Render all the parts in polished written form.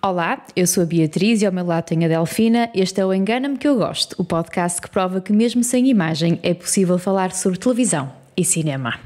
Olá, eu sou a Beatriz e ao meu lado tenho a Delfina. Este é o Engana-me que eu gosto, o podcast que prova que mesmo sem imagem é possível falar sobre televisão e cinema.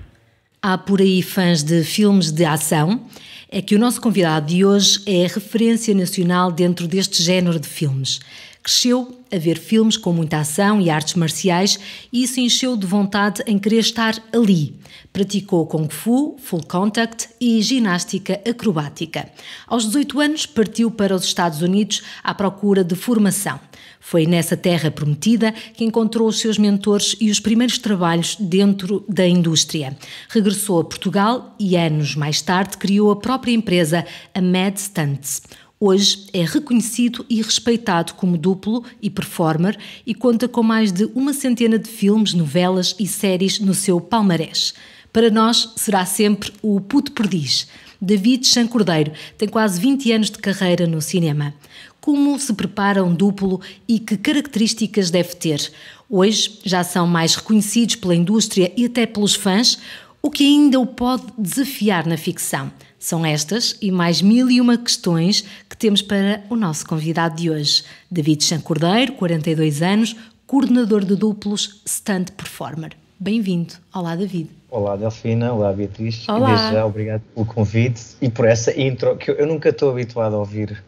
Há por aí fãs de filmes de ação. É que o nosso convidado de hoje é referência nacional dentro deste género de filmes. Cresceu a ver filmes com muita ação e artes marciais e isso encheu de vontade em querer estar ali. Praticou Kung Fu, Full Contact e ginástica acrobática. Aos 18 anos partiu para os Estados Unidos à procura de formação. Foi nessa terra prometida que encontrou os seus mentores e os primeiros trabalhos dentro da indústria. Regressou a Portugal e anos mais tarde criou a própria empresa, a Mad Stunts. Hoje é reconhecido e respeitado como duplo e performer e conta com mais de 100 de filmes, novelas e séries no seu palmarés. Para nós será sempre o puto perdiz. David Chancordeiro tem quase 20 anos de carreira no cinema. Como se prepara um duplo e que características deve ter? Hoje já são mais reconhecidos pela indústria e até pelos fãs. O que ainda o pode desafiar na ficção? São estas e mais 1001 questões que temos para o nosso convidado de hoje. David Chancordeiro, 42 anos, coordenador de duplos, stunt performer. Bem-vindo. Olá, David. Olá, Delfina. Olá, Beatriz. Olá. E desde já, obrigado pelo convite e por essa intro, que eu nunca estou habituado a ouvir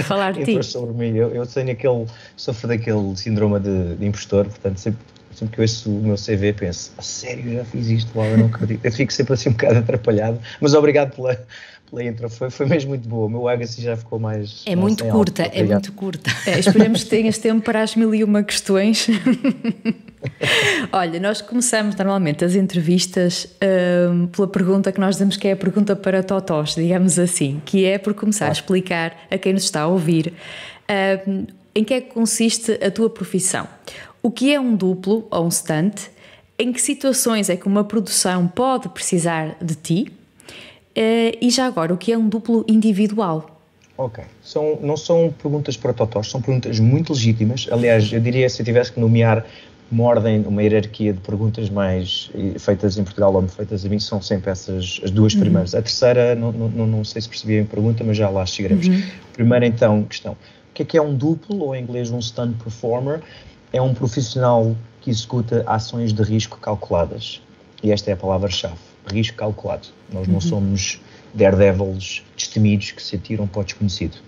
Falar de ti. sobre mim. Eu sofro daquele síndrome de impostor, portanto, sempre que eu ouço o meu CV, penso, a sério, já fiz isto, eu não acredito. Eu fico sempre assim um bocado atrapalhado, mas obrigado pela intro, foi mesmo muito boa. O meu Agassi já ficou mais... É muito curta, alto. é muito curta. Esperemos que tenhas tempo para as 1001 questões. Olha, nós começamos normalmente as entrevistas pela pergunta que nós dizemos que é a pergunta para totós, digamos assim, que é por começar a explicar a quem nos está a ouvir em que é que consiste a tua profissão. O que é um duplo ou um stunt? Em que situações é que uma produção pode precisar de ti? E já agora, o que é um duplo individual? Ok, não são perguntas para totós, são perguntas muito legítimas. Aliás, eu diria, se eu tivesse que nomear uma ordem, uma hierarquia de perguntas mais feitas em Portugal ou feitas a mim, são sempre essas as duas primeiras. A terceira, não sei se percebi a pergunta, mas já lá chegaremos. Primeiro, então, questão. O que é um duplo, ou em inglês um stunt performer? É um profissional que executa ações de risco calculadas. E esta é a palavra-chave, risco calculado. Nós não somos daredevils destemidos que se atiram para o desconhecido.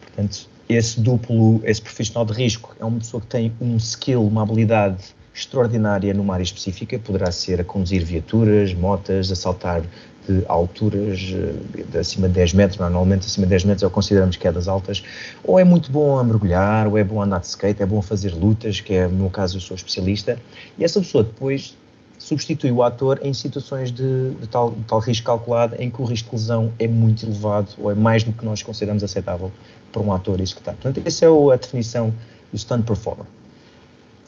Portanto, esse duplo, esse profissional de risco é uma pessoa que tem um skill, uma habilidade extraordinária numa área específica. Poderá ser a conduzir viaturas, motas, a saltar de alturas de acima de 10 metros, normalmente acima de 10 metros é o que consideramos quedas altas, ou é muito bom a mergulhar, ou é bom a andar de skate, é bom a fazer lutas, que é, no meu caso, eu sou especialista, e essa pessoa depois substitui o ator em situações de tal risco calculado, em que o risco de lesão é muito elevado, ou é mais do que nós consideramos aceitável para um ator executar. Portanto, essa é a definição do stunt performer.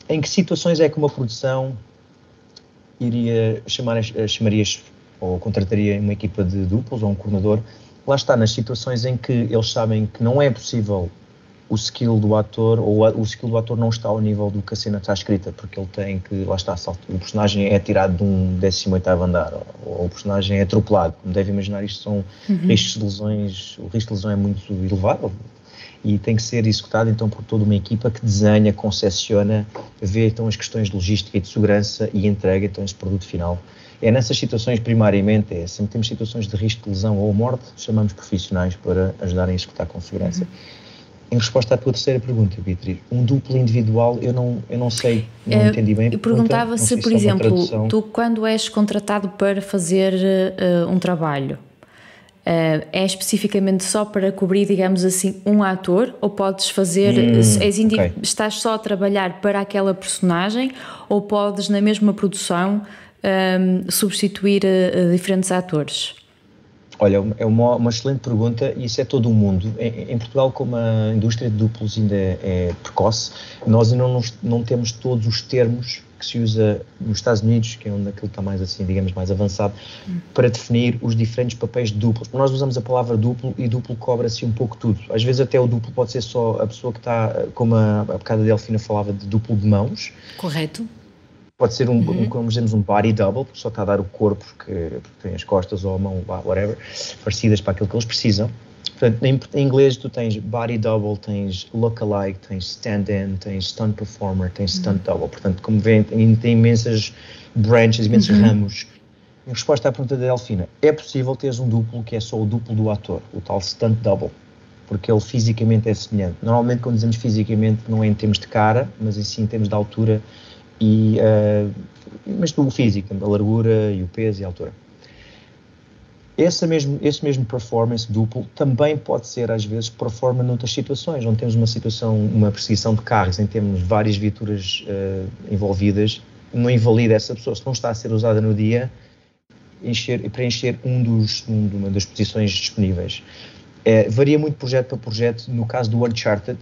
Em que situações é que uma produção chamaria ou contrataria uma equipa de duplos ou um coordenador? Lá está, nas situações em que eles sabem que não é possível o skill do ator, ou o skill do ator não está ao nível do que a cena está escrita, porque ele tem que, lá está, o personagem é tirado de um 18º andar, ou o personagem é atropelado. Como deve imaginar, isto são riscos de lesões, o risco de lesão é muito elevado, e tem que ser executado então por toda uma equipa que desenha, concessiona, vê então as questões de logística e de segurança e entrega então esse produto final. É nessas situações, primariamente, sempre temos situações de risco de lesão ou morte, chamamos profissionais para ajudarem a executar com segurança. Em resposta à tua terceira pergunta, Beatriz, um duplo individual, eu não sei, não entendi bem. Eu perguntava se, por exemplo, tu quando és contratado para fazer um trabalho, é especificamente só para cobrir, digamos assim, um ator, ou podes fazer, estás só a trabalhar para aquela personagem, ou podes na mesma produção substituir diferentes atores? Olha, é uma excelente pergunta e isso é todo o mundo. Em Portugal, como a indústria de duplos ainda é precoce, nós ainda não temos todos os termos que se usa nos Estados Unidos, que é onde aquilo está mais assim, digamos, mais avançado, para definir os diferentes papéis de duplos. Nós usamos a palavra duplo e duplo cobre-se um pouco tudo. Às vezes até o duplo pode ser só a pessoa que está, como a bocada a Delfina falava, de duplo de mãos. Correto. Pode ser como dizemos, um body double, porque só está a dar o corpo, porque tem as costas ou a mão, whatever, parecidas para aquilo que eles precisam. Portanto, em inglês tu tens body double, tens look-alike, tens stand-in, tens stunt performer, tens stunt double. Portanto, como vêem, tem imensas branches, imensos ramos. Em resposta à pergunta da Delfina, é possível teres um duplo que é só o duplo do ator, o tal stunt double, porque ele fisicamente é semelhante. Normalmente, quando dizemos fisicamente, não é em termos de cara, mas em sim em termos de altura, mas do físico, a largura e o peso e a altura. Esse mesmo performance duplo também pode ser, às vezes, performance noutras situações, onde temos uma perseguição de carros, em termos de várias viaturas envolvidas, não invalida essa pessoa. Se não está a ser usada no dia, preencher uma das posições disponíveis. Varia muito projeto para projeto. No caso do Uncharted,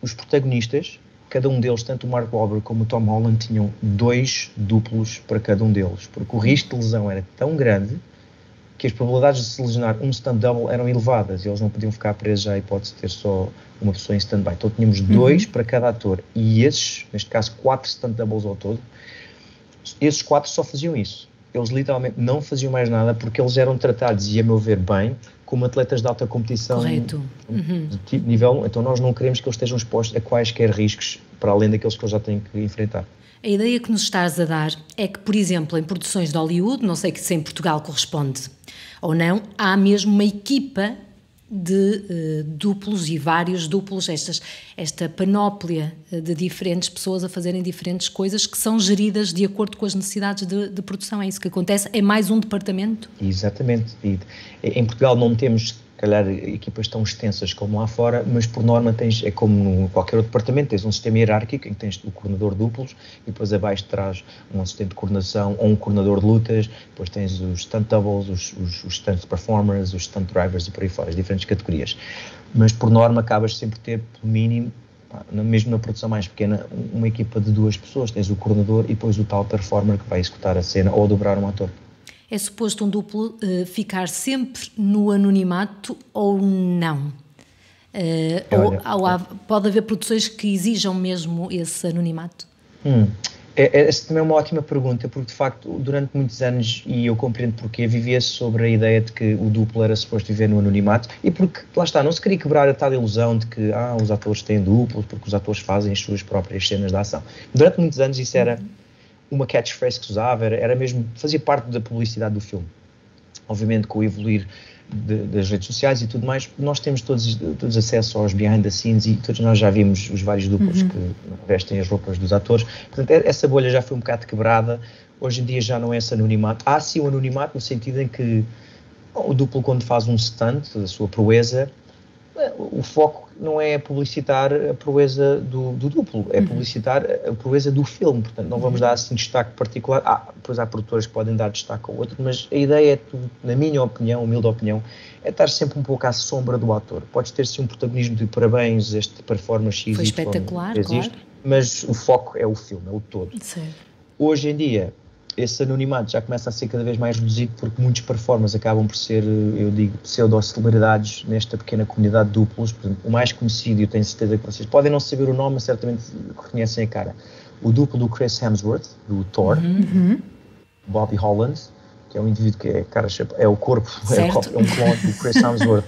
os protagonistas, cada um deles, tanto o Mark Wahlberg como o Tom Holland, tinham 2 duplos para cada um deles, porque o risco de lesão era tão grande que as probabilidades de se lesionar um stunt double eram elevadas e eles não podiam ficar presos à hipótese de ter só uma pessoa em stand-by. Então tínhamos 2 para cada ator e esses, neste caso 4 stunt doubles ao todo, esses 4 só faziam isso. Eles literalmente não faziam mais nada porque eles eram tratados, e a meu ver bem, como atletas de alta competição. Correto. De tipo nível 1. Então nós não queremos que eles estejam expostos a quaisquer riscos para além daqueles que eles já têm que enfrentar. A ideia que nos estás a dar é que, por exemplo, em produções de Hollywood, não sei se em Portugal corresponde ou não, há mesmo uma equipa de duplos e vários duplos, esta panóplia de diferentes pessoas a fazerem diferentes coisas que são geridas de acordo com as necessidades de produção. É isso que acontece? É mais um departamento? Exatamente. E em Portugal não temos, se calhar, equipas tão extensas como lá fora, mas por norma é como em qualquer outro departamento, tens um sistema hierárquico em que tens o coordenador de duplos e depois abaixo traz um assistente de coordenação ou um coordenador de lutas, depois tens os stunt doubles, os stunt performers, os stunt drivers e por aí fora, as diferentes categorias. Mas por norma acabas sempre a ter, pelo mínimo, mesmo na produção mais pequena, uma equipa de 2 pessoas, tens o coordenador e depois o tal performer que vai executar a cena ou dobrar um ator. É suposto um duplo ficar sempre no anonimato ou não? Pode haver produções que exijam mesmo esse anonimato? Essa também é uma ótima pergunta, porque de facto durante muitos anos, e eu compreendo porquê, vivia-se sobre a ideia de que o duplo era suposto viver no anonimato, e porque, lá está, não se queria quebrar a tal ilusão de que os atores têm duplos, porque os atores fazem as suas próprias cenas de ação. Durante muitos anos isso era uma catchphrase que se usava, era mesmo, fazia parte da publicidade do filme. Obviamente, com o evoluir das redes sociais e tudo mais, nós temos todos acesso aos behind the scenes e todos nós já vimos os vários duplos que vestem as roupas dos atores. Portanto, essa bolha já foi um bocado quebrada. Hoje em dia já não é esse anonimato. Há sim o anonimato no sentido em que o duplo, quando faz um stunt, a sua proeza, o foco não é publicitar a proeza do duplo, é publicitar a proeza do filme. Portanto, não vamos dar assim destaque particular. Depois há produtores que podem dar destaque ao outro, mas a ideia é, na minha opinião, humilde opinião, é estar sempre um pouco à sombra do ator. Podes ter sim um protagonismo de parabéns, este performance X. Foi espetacular, claro. Mas o foco é o filme, é o todo. Sim. Hoje em dia, esse anonimato já começa a ser cada vez mais reduzido porque muitos performers acabam por ser, eu digo, pseudo-celebridades nesta pequena comunidade de duplos. Por exemplo, o mais conhecido, e eu tenho certeza que vocês podem não saber o nome, mas certamente reconhecem a cara. O duplo do Chris Hemsworth, do Thor, Bobby Holland, que é um indivíduo que é o corpo, é um clone do Chris Hemsworth,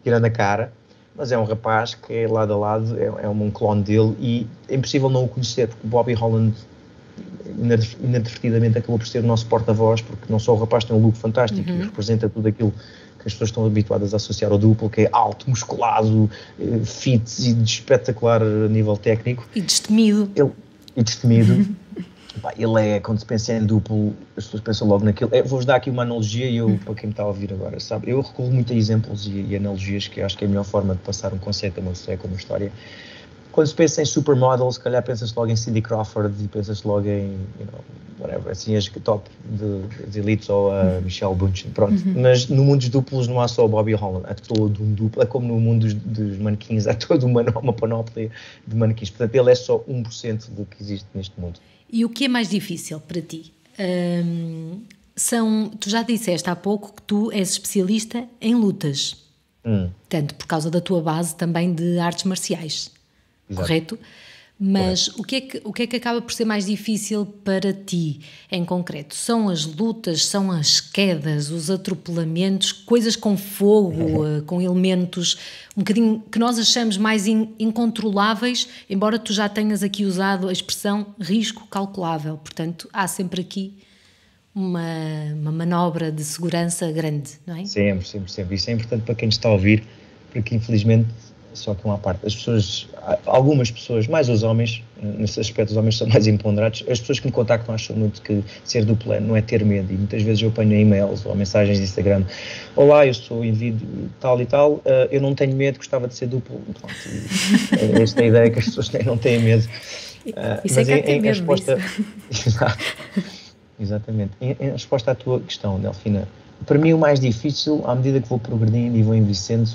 tirando a cara, mas é um rapaz que é lado a lado, é um clone dele e é impossível não o conhecer, porque o Bobby Holland inadvertidamente acabou por ser o nosso porta-voz, porque não só o rapaz tem um look fantástico e representa tudo aquilo que as pessoas estão habituadas a associar ao duplo, que é alto, musculado, fit e espetacular a nível técnico. E destemido. Ele é, quando se pensa em duplo, as pessoas pensam logo naquilo. Vou-vos dar aqui uma analogia e para quem me está a ouvir agora, sabe? Eu recorro muito a exemplos e analogias, que acho que é a melhor forma de passar um conceito a uma pessoa, como uma história. Quando se pensa em supermodels, se calhar pensa-se logo em Cindy Crawford e pensa-se logo em, whatever, assim, as top de elites ou a Michelle Bunchen, pronto. Mas no mundo dos duplos não há só o Bobby Holland, há todo um duplo, é como no mundo dos manequins, há toda uma panóplia de manequins, portanto ele é só 1% do que existe neste mundo. E o que é mais difícil para ti? Tu já disseste há pouco que tu és especialista em lutas, tanto por causa da tua base também de artes marciais. Exato. Correto? Mas o que é que acaba por ser mais difícil para ti, em concreto? São as lutas, são as quedas, os atropelamentos, coisas com fogo, com elementos um bocadinho que nós achamos mais incontroláveis, embora tu já tenhas aqui usado a expressão risco calculável. Portanto, há sempre aqui uma manobra de segurança grande, não é? Sempre. Isso é importante para quem está a ouvir, porque infelizmente, só que uma parte, algumas pessoas, mais os homens, nesse aspecto os homens são mais imponderados, as pessoas que me contactam acham muito que ser duplo não é ter medo, e muitas vezes eu apanho e-mails ou mensagens de Instagram: olá, eu sou indivíduo tal e tal, eu não tenho medo, gostava de ser duplo. Pronto, esta é a ideia que as pessoas têm, não têm medo. Isso mas é que tem medo resposta... Exatamente. Em resposta à tua questão, Delfina, para mim o mais difícil, à medida que vou progredindo e vou envelhecendo,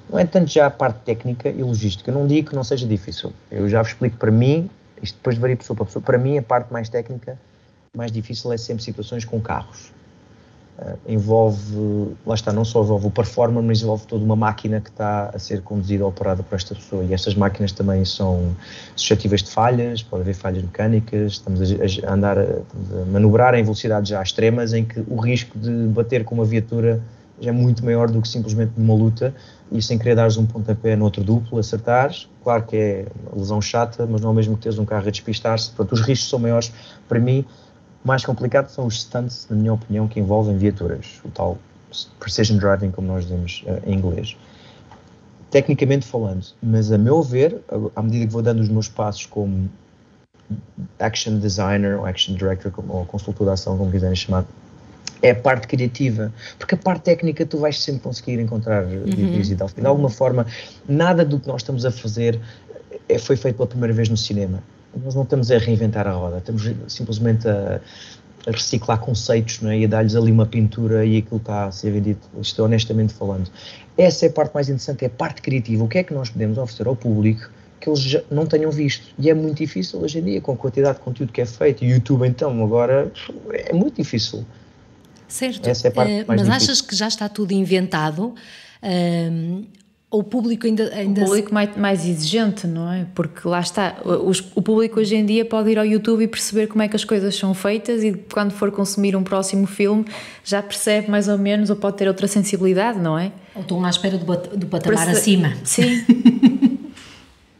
não é tanto já a parte técnica e logística. Eu não digo que não seja difícil. Eu já vos explico, para mim, isto depois varia pessoa para pessoa, para mim a parte mais técnica, mais difícil é sempre situações com carros. Envolve, lá está, não só envolve o performer, mas envolve toda uma máquina que está a ser conduzida ou operada por esta pessoa. E estas máquinas também são suscetíveis de falhas, pode haver falhas mecânicas, estamos a andar a manobrar em velocidades já extremas, em que o risco de bater com uma viatura já é muito maior do que simplesmente numa luta, e sem querer dares um pontapé no outro duplo, acertares. Claro que é uma lesão chata, mas não é o mesmo que teres um carro a despistar-se. Portanto, os riscos são maiores. Para mim, o mais complicado são os stunts, na minha opinião, que envolvem viaturas, o tal precision driving, como nós dizemos em inglês. Tecnicamente falando, mas a meu ver, à medida que vou dando os meus passos como action designer ou action director, ou consultor de ação, como quiserem chamar, é a parte criativa, porque a parte técnica tu vais sempre conseguir encontrar diversidade. De alguma forma, nada do que nós estamos a fazer foi feito pela primeira vez no cinema. Nós não estamos a reinventar a roda, estamos simplesmente a reciclar conceitos, não é? E a dar-lhes ali uma pintura e aquilo está a ser vendido. Isto honestamente falando. Essa é a parte mais interessante, é a parte criativa. O que é que nós podemos oferecer ao público que eles já não tenham visto? E é muito difícil hoje em dia, com a quantidade de conteúdo que é feito. E o YouTube, então, agora é muito difícil. Certo, essa é a parte mais mas difícil. Achas que já está tudo inventado? Ou o público ainda... O público mais exigente, não é? Porque lá está, o público hoje em dia pode ir ao YouTube e perceber como é que as coisas são feitas, e quando for consumir um próximo filme já percebe mais ou menos, ou pode ter outra sensibilidade, não é? Ou estão à espera do patamar acima. Sim.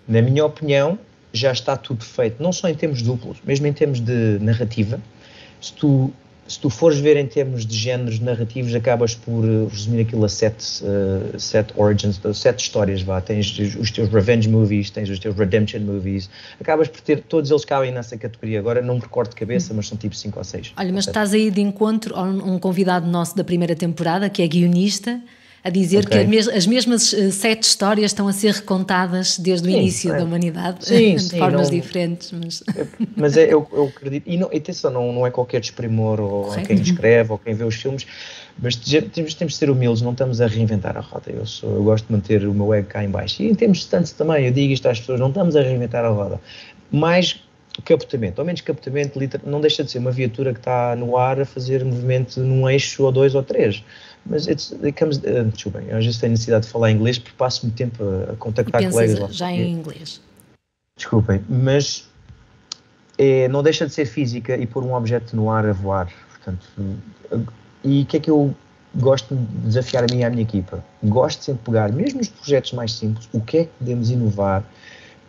Na minha opinião, já está tudo feito, não só em termos duplos, mesmo em termos de narrativa. Se tu fores ver em termos de géneros narrativos, acabas por resumir aquilo a sete origins, 7 histórias, vá. Tens os teus revenge movies, tens os teus redemption movies, acabas por ter, todos eles cabem nessa categoria. Agora não me recordo de cabeça, mas são tipo 5 ou 6. Olha, mas estás aí de encontro a um convidado nosso da primeira temporada, que é guionista, a dizer que as mesmas 7 histórias estão a ser recontadas desde o início da humanidade, de formas diferentes. Mas eu acredito, e atenção, não é qualquer desprimor, ou quem escreve, ou quem vê os filmes, mas temos de ser humildes, não estamos a reinventar a roda. Eu gosto de manter o meu ego cá em baixo. E em termos de stunts também, eu digo isto às pessoas, não estamos a reinventar a roda. Mais captamento, ao menos captamento, não deixa de ser uma viatura que está no ar a fazer movimento num eixo, ou 2 ou 3. Mas desculpem, eu às vezes tenho necessidade de falar inglês porque passo muito tempo a contactar colegas. Já em inglês. Desculpem, mas não deixa de ser física e pôr um objeto no ar a voar. Portanto, e o que é que eu gosto de desafiar a mim e à minha equipa? Gosto de sempre pegar, mesmo nos projetos mais simples, o que é que podemos inovar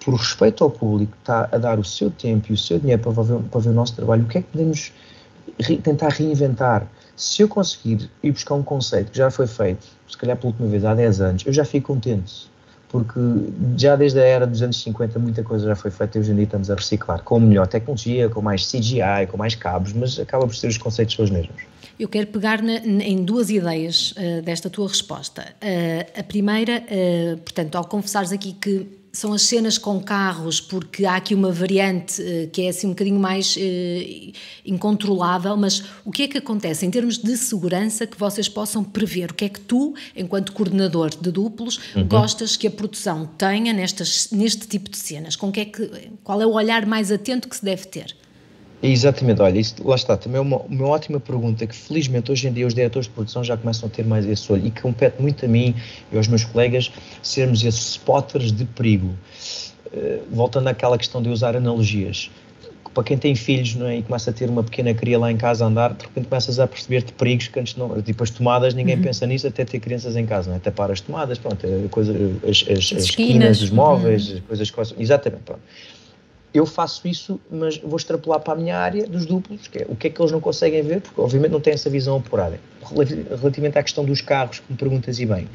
por respeito ao público que está a dar o seu tempo e o seu dinheiro para ver o nosso trabalho, o que é que podemos tentar reinventar. Se eu conseguir ir buscar um conceito que já foi feito, se calhar pela última vez há 10 anos, eu já fico contente, porque já desde a era dos anos 50 muita coisa já foi feita e hoje em dia estamos a reciclar, com melhor tecnologia, com mais CGI, com mais cabos, mas acaba por ser os conceitos são os mesmos. Eu quero pegar em 2 ideias desta tua resposta. A primeira, portanto, ao confessares aqui que são as cenas com carros, porque há aqui uma variante que é assim um bocadinho mais incontrolável, mas o que é que acontece em termos de segurança que vocês possam prever? O que é que tu, enquanto coordenador de duplos, gostas que a produção tenha neste tipo de cenas? Qual é o olhar mais atento que se deve ter? Exatamente, olha, isso, lá está, também é uma ótima pergunta que felizmente hoje em dia os diretores de produção já começam a ter mais esse olho e que compete muito a mim e aos meus colegas sermos esses spotters de perigo. voltando àquela questão de usar analogias, para quem tem filhos, não é, e começa a ter uma pequena cria lá em casa a andar, de repente começas a perceber-te perigos que antes não, tipo as tomadas, ninguém pensa nisso até ter crianças em casa, não é? Tapar as tomadas, pronto, as esquinas dos móveis, as coisas que exatamente, pronto. Eu faço isso, mas vou extrapolar para a minha área dos duplos, que é o que é que eles não conseguem ver, porque obviamente não têm essa visão apurada. Relativamente à questão dos carros, que me perguntas e bem,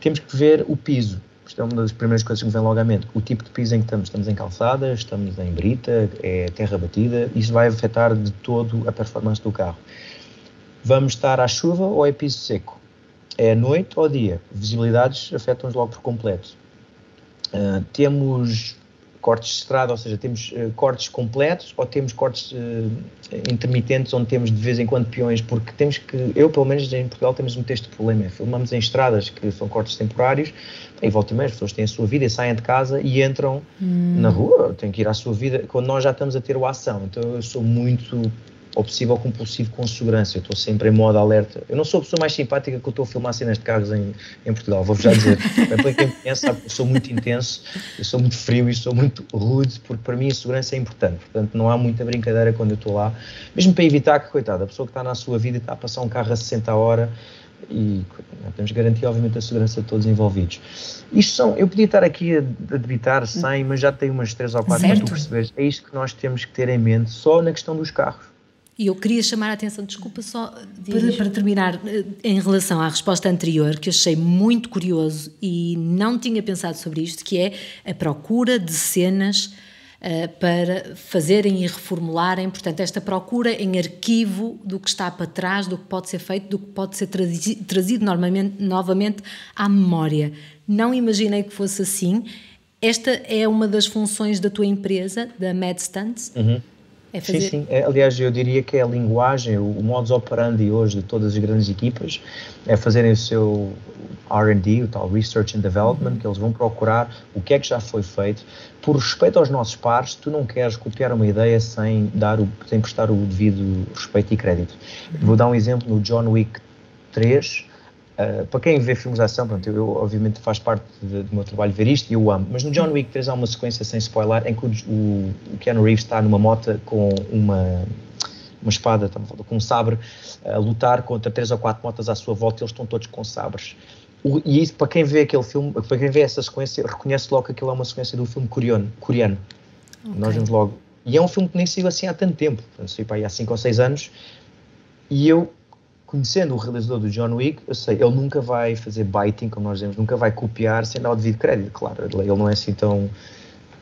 temos que ver o piso. Isto é uma das primeiras coisas que me vem logo à mente. O tipo de piso em que estamos. Estamos em calçadas, estamos em brita, é terra batida. Isso vai afetar de todo a performance do carro. Vamos estar à chuva ou é piso seco? É à noite ou dia? Visibilidades afetam-nos logo por completo. Temos cortes de estrada, ou seja, temos cortes completos ou temos cortes intermitentes onde temos de vez em quando peões, porque temos que, eu pelo menos em Portugal temos muito este problema, filmamos em estradas que são cortes temporários, e volta e meia as pessoas têm a sua vida e saem de casa e entram na rua, têm que ir à sua vida, quando nós já estamos a ter o ação, então eu sou muito obsessivo compulsivo com segurança, eu estou sempre em modo alerta. Eu não sou a pessoa mais simpática que eu estou a filmar cenas de carros em Portugal, vou-vos já dizer. Para quem me conhece sabe que eu sou muito intenso, eu sou muito frio e sou muito rude, porque para mim a segurança é importante, portanto não há muita brincadeira quando eu estou lá, mesmo para evitar que, coitada, a pessoa que está na sua vida e está a passar um carro a 60 a hora e temos de garantir obviamente a segurança de todos os envolvidos. Isto são, eu podia estar aqui a debitar 100, mas já tenho umas 3 ou 4 para tu perceberes, é isto que nós temos que ter em mente só na questão dos carros. E eu queria chamar a atenção, desculpa só, para terminar, em relação à resposta anterior, que achei muito curioso e não tinha pensado sobre isto, que é a procura de cenas para fazerem e reformularem, portanto, esta procura em arquivo do que está para trás, do que pode ser feito, do que pode ser trazido novamente à memória. Não imaginei que fosse assim. Esta é uma das funções da tua empresa, da Mad Stunts? É fazer... Sim. Aliás, eu diria que é a linguagem, o modus operandi hoje de todas as grandes equipas, é fazerem o seu R&D, o tal Research and Development, que eles vão procurar o que é que já foi feito. Por respeito aos nossos pares, tu não queres copiar uma ideia sem prestar o devido respeito e crédito. Vou dar um exemplo no John Wick 3. Para quem vê filmes de ação, pronto, eu obviamente faz parte do meu trabalho ver isto e eu amo, mas no John Wick 3 há uma sequência sem spoiler em que o Keanu Reeves está numa moto com uma espada, com um sabre, a lutar contra 3 ou 4 motas à sua volta e eles estão todos com sabres. E isso, para quem vê aquele filme, para quem vê essa sequência, reconhece logo que aquilo é uma sequência do filme coreano. Okay. Nós vemos logo. E é um filme que nem saiu assim há tanto tempo, saiu para aí há 5 ou 6 anos, e eu, conhecendo o realizador do John Wick, eu sei, ele nunca vai fazer biting, como nós dizemos, nunca vai copiar sem dar o devido crédito, claro, ele não é assim tão...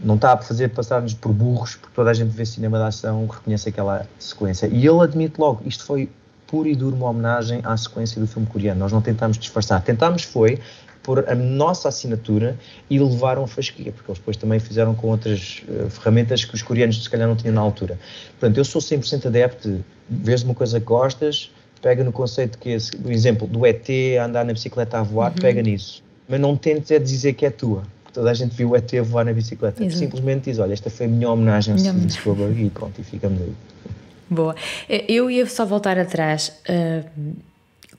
não está a fazer passar-nos por burros, porque toda a gente vê cinema de ação que reconhece aquela sequência. E ele admite logo, isto foi pura e dura uma homenagem à sequência do filme coreano, nós não tentámos disfarçar, tentámos foi pôr a nossa assinatura e levaram a fasquia, porque eles depois também fizeram com outras ferramentas que os coreanos se calhar não tinham na altura. Portanto, eu sou 100% adepto de, vês uma coisa que gostas, pega no conceito que esse, do exemplo do ET a andar na bicicleta a voar, pega nisso. Mas não tentes dizer que é tua. Toda a gente viu o ET a voar na bicicleta. Exato. Simplesmente diz, olha, esta foi a minha homenagem ao Steven Spielberg e pronto, e ficamos aí. Boa. Eu ia só voltar atrás.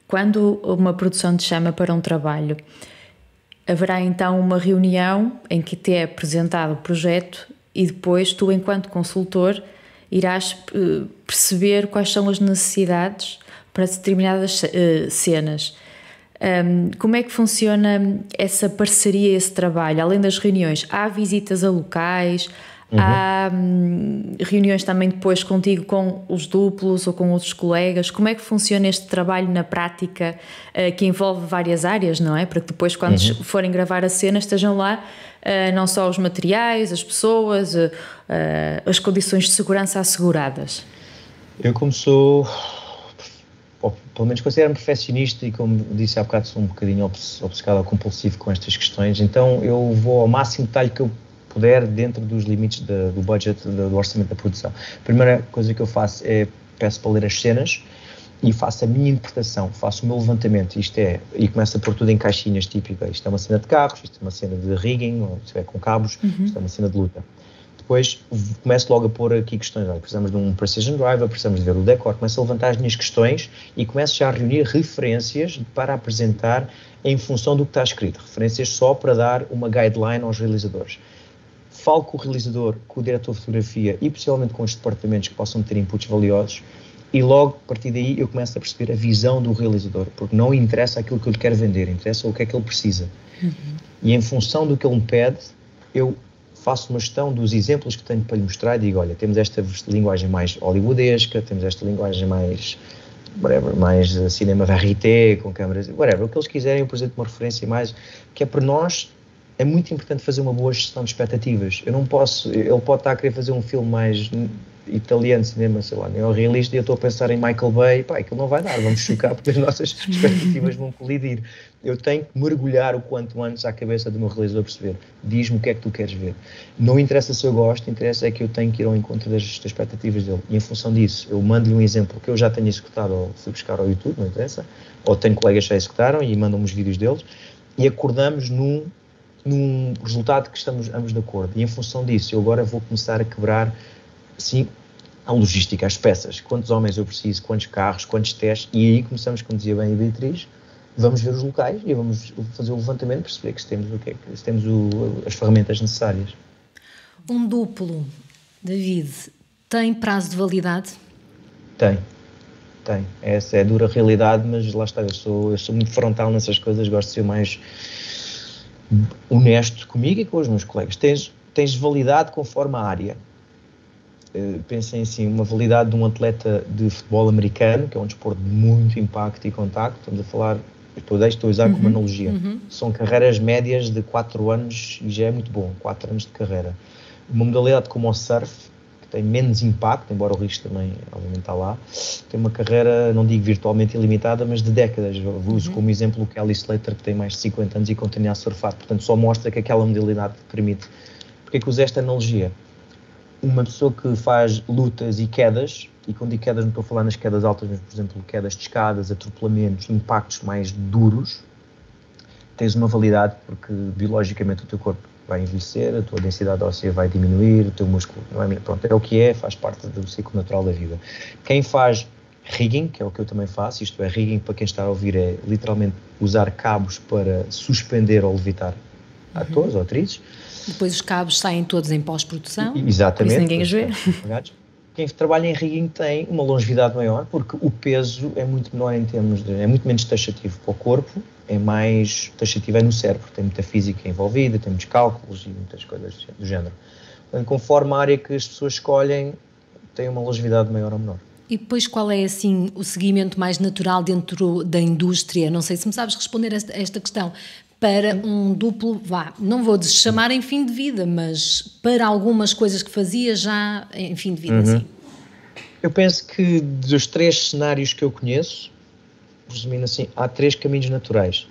Quando uma produção te chama para um trabalho, haverá então uma reunião em que te é apresentado o projeto e depois tu, enquanto consultor, irás perceber quais são as necessidades para determinadas cenas. Como é que funciona essa parceria, esse trabalho? Além das reuniões, há visitas a locais, há reuniões também depois contigo com os duplos ou com outros colegas? Como é que funciona este trabalho na prática, que envolve várias áreas, não é? Para que depois, quando forem gravar a cena, estejam lá não só os materiais, as pessoas, as condições de segurança asseguradas. Eu, como sou... pelo menos considero-me perfeccionista e, como disse há bocado, sou um bocadinho obcecado ou compulsivo com estas questões, então eu vou ao máximo detalhe que eu puder dentro dos limites do budget, do orçamento da produção. A primeira coisa que eu faço é peço para ler as cenas e faço a minha interpretação, faço o meu levantamento, e começo a pôr tudo em caixinhas típicas. Isto é uma cena de carros, isto é uma cena de rigging, isto é com cabos, isto é uma cena de luta. Depois começo logo a pôr aqui questões, precisamos de um precision driver, precisamos de ver o decor, começo a levantar as minhas questões e começo já a reunir referências para apresentar em função do que está escrito, referências só para dar uma guideline aos realizadores. falo com o realizador, com o diretor de fotografia e possivelmente com os departamentos que possam ter inputs valiosos, e logo, a partir daí, eu começo a perceber a visão do realizador, porque não interessa aquilo que eu lhe quero vender, interessa o que é que ele precisa. E em função do que ele me pede, eu faço uma gestão dos exemplos que tenho para lhe mostrar e digo, olha, temos esta linguagem mais hollywoodesca, temos esta linguagem mais, whatever, mais cinema varieté, com câmeras, whatever, o que eles quiserem, por exemplo, uma referência mais, que é para nós, é muito importante fazer uma boa gestão de expectativas. Eu não posso, ele pode estar a querer fazer um filme mais italiano, cinema, sei lá, neorrealista, e eu estou a pensar em Michael Bay, pá, aquilo não vai dar, vamos chocar porque as nossas expectativas vão colidir. Eu tenho que mergulhar o quanto antes à cabeça do meu realizador, perceber, diz-me o que é que tu queres ver. Não interessa se eu gosto, interessa é que eu tenho que ir ao encontro das expectativas dele, e em função disso, eu mando-lhe um exemplo que eu já tenho executado, ou fui buscar ao YouTube, não interessa, ou tenho colegas que já executaram e mandam-me os vídeos deles, e acordamos num resultado que estamos ambos de acordo, e em função disso, eu agora vou começar a quebrar, sim, a logística, as peças, quantos homens eu preciso, quantos carros, quantos testes, e aí começamos, como dizia bem a Beatriz, vamos ver os locais e vamos fazer o levantamento, perceber que se temos, se temos as ferramentas necessárias. Um duplo, David, tem prazo de validade? Tem. Essa é a dura realidade, mas lá está, eu sou muito frontal nessas coisas, gosto de ser mais honesto comigo e com os meus colegas. Tens validade conforme a área. Pensem assim, uma validade de um atleta de futebol americano, que é um desporto de muito impacto e contacto, estamos a falar, estou a usar como analogia, são carreiras médias de 4 anos e já é muito bom, 4 anos de carreira. Uma modalidade como o surf, que tem menos impacto, embora o risco também obviamente está lá, tem uma carreira, não digo virtualmente ilimitada, mas de décadas. Eu uso como exemplo o Kelly Slater, que tem mais de 50 anos e continua a surfar, portanto só mostra que aquela modalidade permite. Porque é que usei esta analogia? Uma pessoa que faz lutas e quedas, e quando digo quedas não estou a falar nas quedas altas, mas por exemplo quedas de escadas, atropelamentos, impactos mais duros, tens uma validade porque biologicamente o teu corpo vai envelhecer, a tua densidade óssea vai diminuir, o teu músculo não é, pronto, é o que é, faz parte do ciclo natural da vida. Quem faz rigging, que é o que eu também faço, isto é, rigging para quem está a ouvir é literalmente usar cabos para suspender ou levitar atores ou atrizes. Depois os cabos saem todos em pós-produção. Exatamente. Por isso ninguém os vê. Quem trabalha em rigging tem uma longevidade maior porque o peso é muito menor em termos de... é muito menos taxativo para o corpo, é mais taxativo no cérebro, tem muita física envolvida, tem muitos cálculos e muitas coisas do género. Portanto, conforme a área que as pessoas escolhem, tem uma longevidade maior ou menor. E depois qual é assim o seguimento mais natural dentro da indústria? Não sei se me sabes responder a esta questão. Para um duplo, não vou chamar em fim de vida, mas para algumas coisas que fazia já em fim de vida, sim. Eu penso que dos 3 cenários que eu conheço, resumindo assim, há 3 caminhos naturais.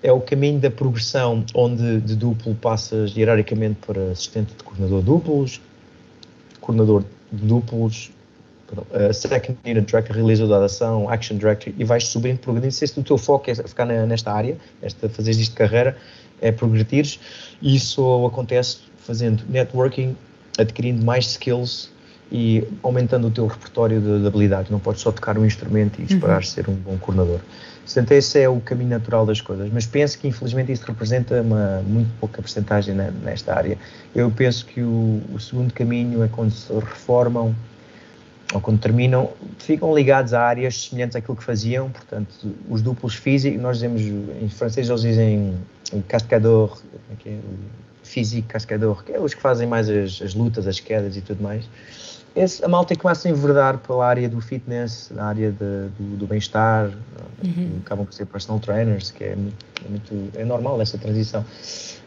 É o caminho da progressão, onde de duplo passas hierarquicamente para assistente de coordenador de duplos, coordenador de duplos, second unit director, realizador da ação, action director, e vais subindo, progredindo. Se o teu foco é ficar nesta área, fazeres isto de carreira, é progredires, e isso acontece fazendo networking, adquirindo mais skills e aumentando o teu repertório de habilidades. Não podes só tocar um instrumento e esperar ser um bom coordenador. Portanto, esse é o caminho natural das coisas, mas penso que infelizmente isso representa uma muito pouca percentagem nesta área. Eu penso que o segundo caminho é quando se reformam ou quando terminam, ficam ligados a áreas semelhantes àquilo que faziam. Portanto, os duplos físicos, nós dizemos, em francês eles dizem cascador, físico cascador, que é os que fazem mais as lutas, as quedas e tudo mais. A malta começa a enverdar pela área do fitness, na área do bem-estar, acabam por ser personal trainers, que é normal essa transição.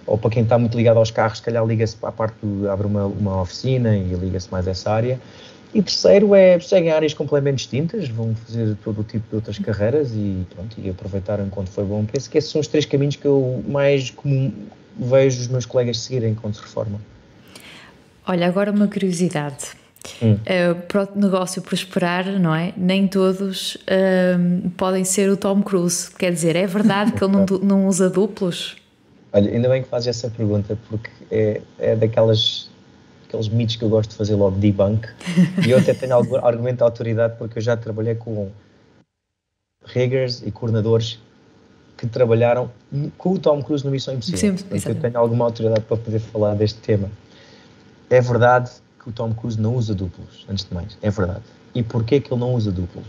Ou para quem está muito ligado aos carros, se calhar liga-se para a parte abre uma oficina e liga-se mais a essa área. E terceiro seguem áreas completamente distintas, vão fazer todo o tipo de outras carreiras e aproveitaram enquanto foi bom. Penso que esses são os 3 caminhos que eu mais comum vejo os meus colegas seguirem quando se reformam. Olha, agora uma curiosidade. Para o negócio prosperar, não é? Nem todos podem ser o Tom Cruise. Quer dizer, é verdade que ele não usa duplos? Olha, ainda bem que fazes essa pergunta, porque é daqueles mitos que eu gosto de fazer logo debunk, e eu até tenho algum argumento de autoridade, porque eu já trabalhei com riggers e coordenadores que trabalharam com o Tom Cruise no Missão Impossível. Sim, eu tenho alguma autoridade para poder falar deste tema. É verdade que o Tom Cruise não usa duplos, antes de mais. É verdade. E porquê que ele não usa duplos?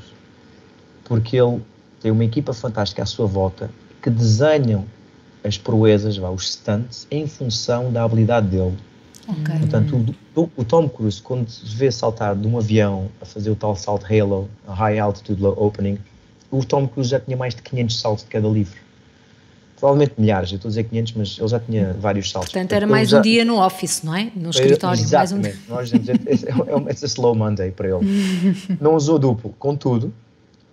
Porque ele tem uma equipa fantástica à sua volta que desenham as proezas, os stunts, em função da habilidade dele. Okay. Portanto, o Tom Cruise, quando se vê saltar de um avião a fazer o tal salto Halo, a High Altitude Low Opening, o Tom Cruise já tinha mais de 500 saltos de cada livro. Provavelmente milhares, eu estou a dizer 500, mas ele já tinha vários saltos. Portanto, era mais um dia no office, não é? No escritório. Exatamente. Mais um dia. Nós dizemos, it's a slow Monday para ele. Não usou duplo. Contudo,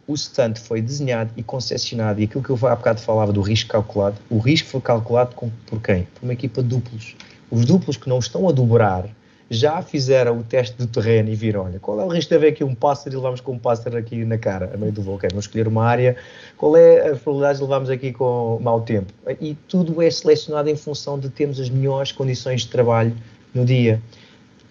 o stunt foi desenhado e concessionado, e aquilo que eu há bocado falava do risco calculado, o risco foi calculado por quem? Por uma equipa de duplos. Os duplos que não estão a dobrar já fizeram o teste do terreno e viram, olha, qual é o risco de haver aqui um pássaro e levamos com um pássaro aqui na cara, a meio do vulcão? Vamos escolher uma área, qual é a probabilidade de levarmos aqui com mau tempo? E tudo é selecionado em função de termos as melhores condições de trabalho no dia.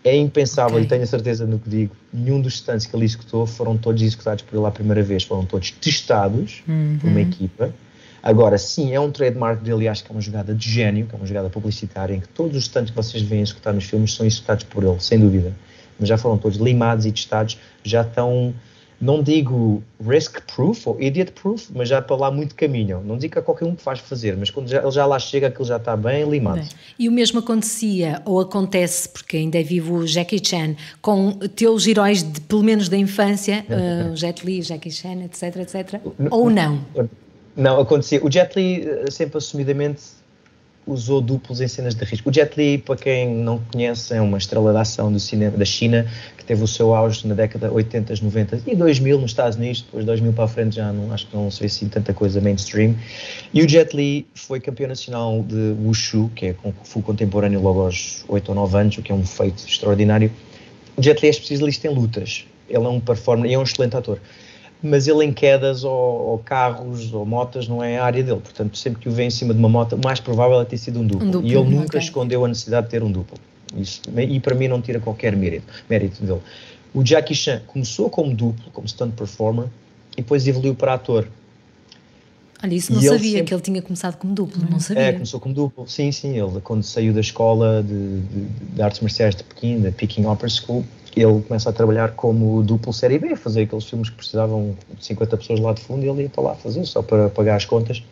É impensável, e tenho a certeza no que digo, nenhum dos stunts que ele executou foram todos executados por ele à primeira vez, foram todos testados por uma equipa. Agora, sim, é um trademark dele e acho que é uma jogada de gênio, que é uma jogada publicitária, em que todos os stunts que vocês veem executar nos filmes são executados por ele, sem dúvida. Mas já foram todos limados e testados, já estão, não digo risk-proof ou idiot-proof, mas já para lá muito caminho. Não digo que é qualquer um que faz fazer, mas quando ele já lá chega, aquilo já está bem limado. Bem, e o mesmo acontecia, ou acontece, porque ainda é vivo o Jackie Chan, com teus heróis, pelo menos da infância, Jet Li, Jackie Chan, etc, etc, ou não? Não, acontecia. O Jet Li sempre assumidamente usou duplos em cenas de risco. O Jet Li, para quem não conhece, é uma estrela de ação do cinema da China, que teve o seu auge na década 80, 90 e 2000 nos Estados Unidos, depois de 2000 para a frente já não, acho que não se vê assim tanta coisa mainstream. E o Jet Li foi campeão nacional de Wushu, que é Kung Fu contemporâneo logo aos 8 ou 9 anos, o que é um feito extraordinário. O Jet Li é especialista em lutas. Ele é um performer e é um excelente ator. Mas ele em quedas ou carros ou motas não é a área dele, portanto sempre que o vê em cima de uma moto, o mais provável é ter sido um duplo, e ele nunca escondeu a necessidade de ter um duplo. Isso, e para mim não tira qualquer mérito dele. O Jackie Chan começou como duplo, como stunt performer, e depois evoluiu para ator. Olha, isso não sabia, que ele tinha começado como duplo, não sabia. Começou como duplo, sim, ele quando saiu da escola de artes marciais de Pequim, da Peking Opera School, ele começa a trabalhar como duplo série B, fazer aqueles filmes que precisavam de 50 pessoas lá de fundo, e ele ia para lá fazer, só para pagar as contas.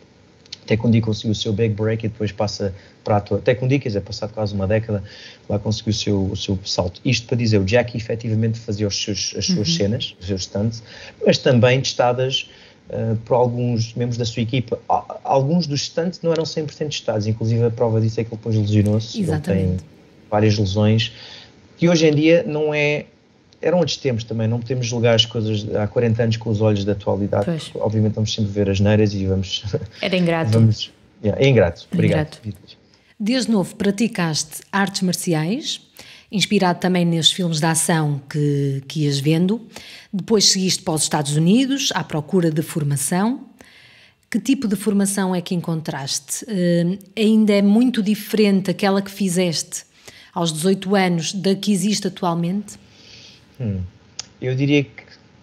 Até que um dia conseguiu o seu big break e depois passa para ator. Até que um dia, quer dizer, passado quase uma década, lá conseguiu o seu salto. Isto para dizer, o Jackie efetivamente fazia as suas cenas, os seus stunts, mas também testadas por alguns membros da sua equipa. Alguns dos stunts não eram 100% testados, inclusive a prova disso é que ele depois lesionou-se. Exatamente. Ele tem várias lesões. Que hoje em dia não é... Eram outros tempos também, não podemos julgar as coisas há 40 anos com os olhos da atualidade. Pois. Obviamente vamos sempre ver as neiras e vamos... Era ingrato. É ingrato, obrigado. Desde novo praticaste artes marciais, inspirado também nestes filmes de ação que ias vendo. Depois seguiste para os Estados Unidos, à procura de formação. Que tipo de formação é que encontraste? Ainda é muito diferente aquela que fizeste aos 18 anos da que existe atualmente? Eu diria que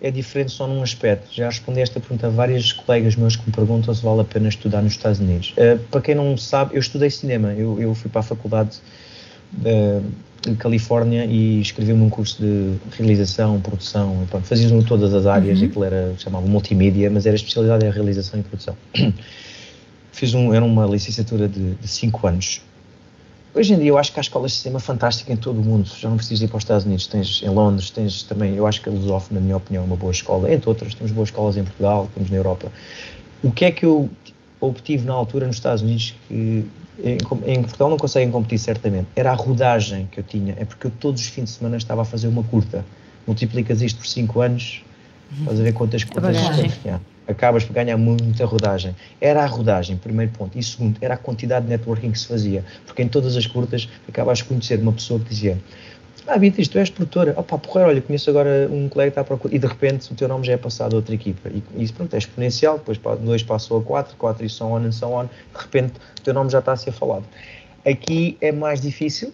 é diferente só num aspecto. Já respondi a esta pergunta a vários colegas meus que me perguntam se vale a pena estudar nos Estados Unidos. Para quem não sabe, eu estudei cinema. Eu fui para a faculdade de Califórnia e inscrevi-me num curso de realização, produção. Fazia-me todas as áreas, aquilo chamava multimídia, mas era a especialidade em realização e produção. Era uma licenciatura de 5 anos. Hoje em dia eu acho que há escolas de cinema fantásticas em todo o mundo, já não precisas ir para os Estados Unidos, tens em Londres, tens também, eu acho que a Lusof, na minha opinião, é uma boa escola, entre outras, temos boas escolas em Portugal, temos na Europa. O que é que eu obtive na altura nos Estados Unidos, que em Portugal não conseguem competir certamente, era a rodagem que eu tinha, é porque eu todos os fins de semana estava a fazer uma curta, multiplicas isto por 5 anos, estás a ver quantas curtas acabas por ganhar muita rodagem. Era a rodagem, primeiro ponto. E segundo, era a quantidade de networking que se fazia. Porque em todas as curtas acabas por conhecer uma pessoa que dizia: Beatriz, tu és produtora. Opa, porra, olha, conheço agora um colega que está à procura. E de repente o teu nome já é passado a outra equipa. E isso, pronto, é exponencial. Depois 2 passou a 4, 4 e so on and so on. De repente o teu nome já está a ser falado. Aqui é mais difícil.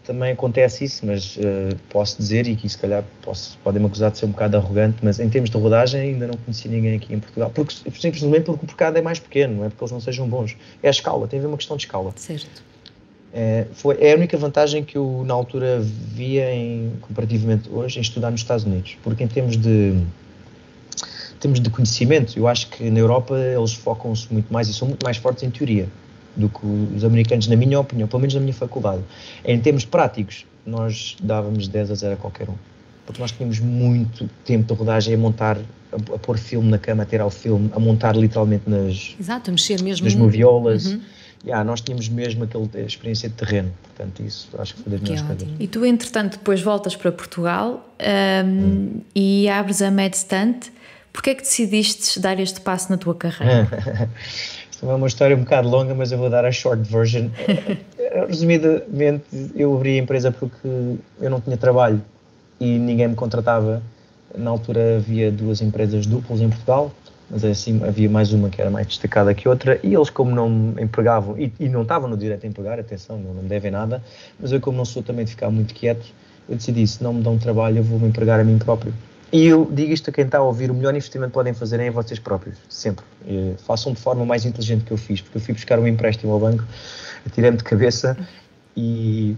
também acontece isso, mas posso dizer, e que se calhar podem-me acusar de ser um bocado arrogante, mas em termos de rodagem ainda não conheci ninguém aqui em Portugal, simplesmente porque o mercado é mais pequeno, não é porque eles não sejam bons, é a escala, tem a ver uma questão de escala. Certo. É a única vantagem que eu na altura via, comparativamente hoje, em estudar nos Estados Unidos, porque em termos de conhecimento, eu acho que na Europa eles focam-se muito mais e são muito mais fortes em teoria do que os americanos, na minha opinião, pelo menos na minha faculdade. Em termos práticos, nós dávamos 10-0 a qualquer um, porque nós tínhamos muito tempo de rodagem a montar, a pôr filme na cama, a tirar o filme, a montar literalmente Exato, a mexer mesmo nas moviolas. Nós tínhamos mesmo aquela experiência de terreno, portanto isso acho que foi das melhores coisas. E tu, entretanto, depois voltas para Portugal e abres a MedStunt. Porquê é que decidiste dar este passo na tua carreira? Isto é uma história um bocado longa, mas eu vou dar a short version. Resumidamente, eu abri a empresa porque eu não tinha trabalho e ninguém me contratava. Na altura havia 2 empresas duplas em Portugal, mas assim havia mais uma que era mais destacada que outra, e eles, como não me empregavam, e não estavam no direito a empregar, atenção, não me devem nada, mas eu, como não sou também de ficar muito quieto, eu decidi, se não me dão trabalho, eu vou me empregar a mim próprio. E eu digo isto a quem está a ouvir, o melhor investimento que podem fazer é em vocês próprios, sempre. Façam de forma mais inteligente que eu fiz, porque eu fui buscar um empréstimo ao banco, atirei-me de cabeça e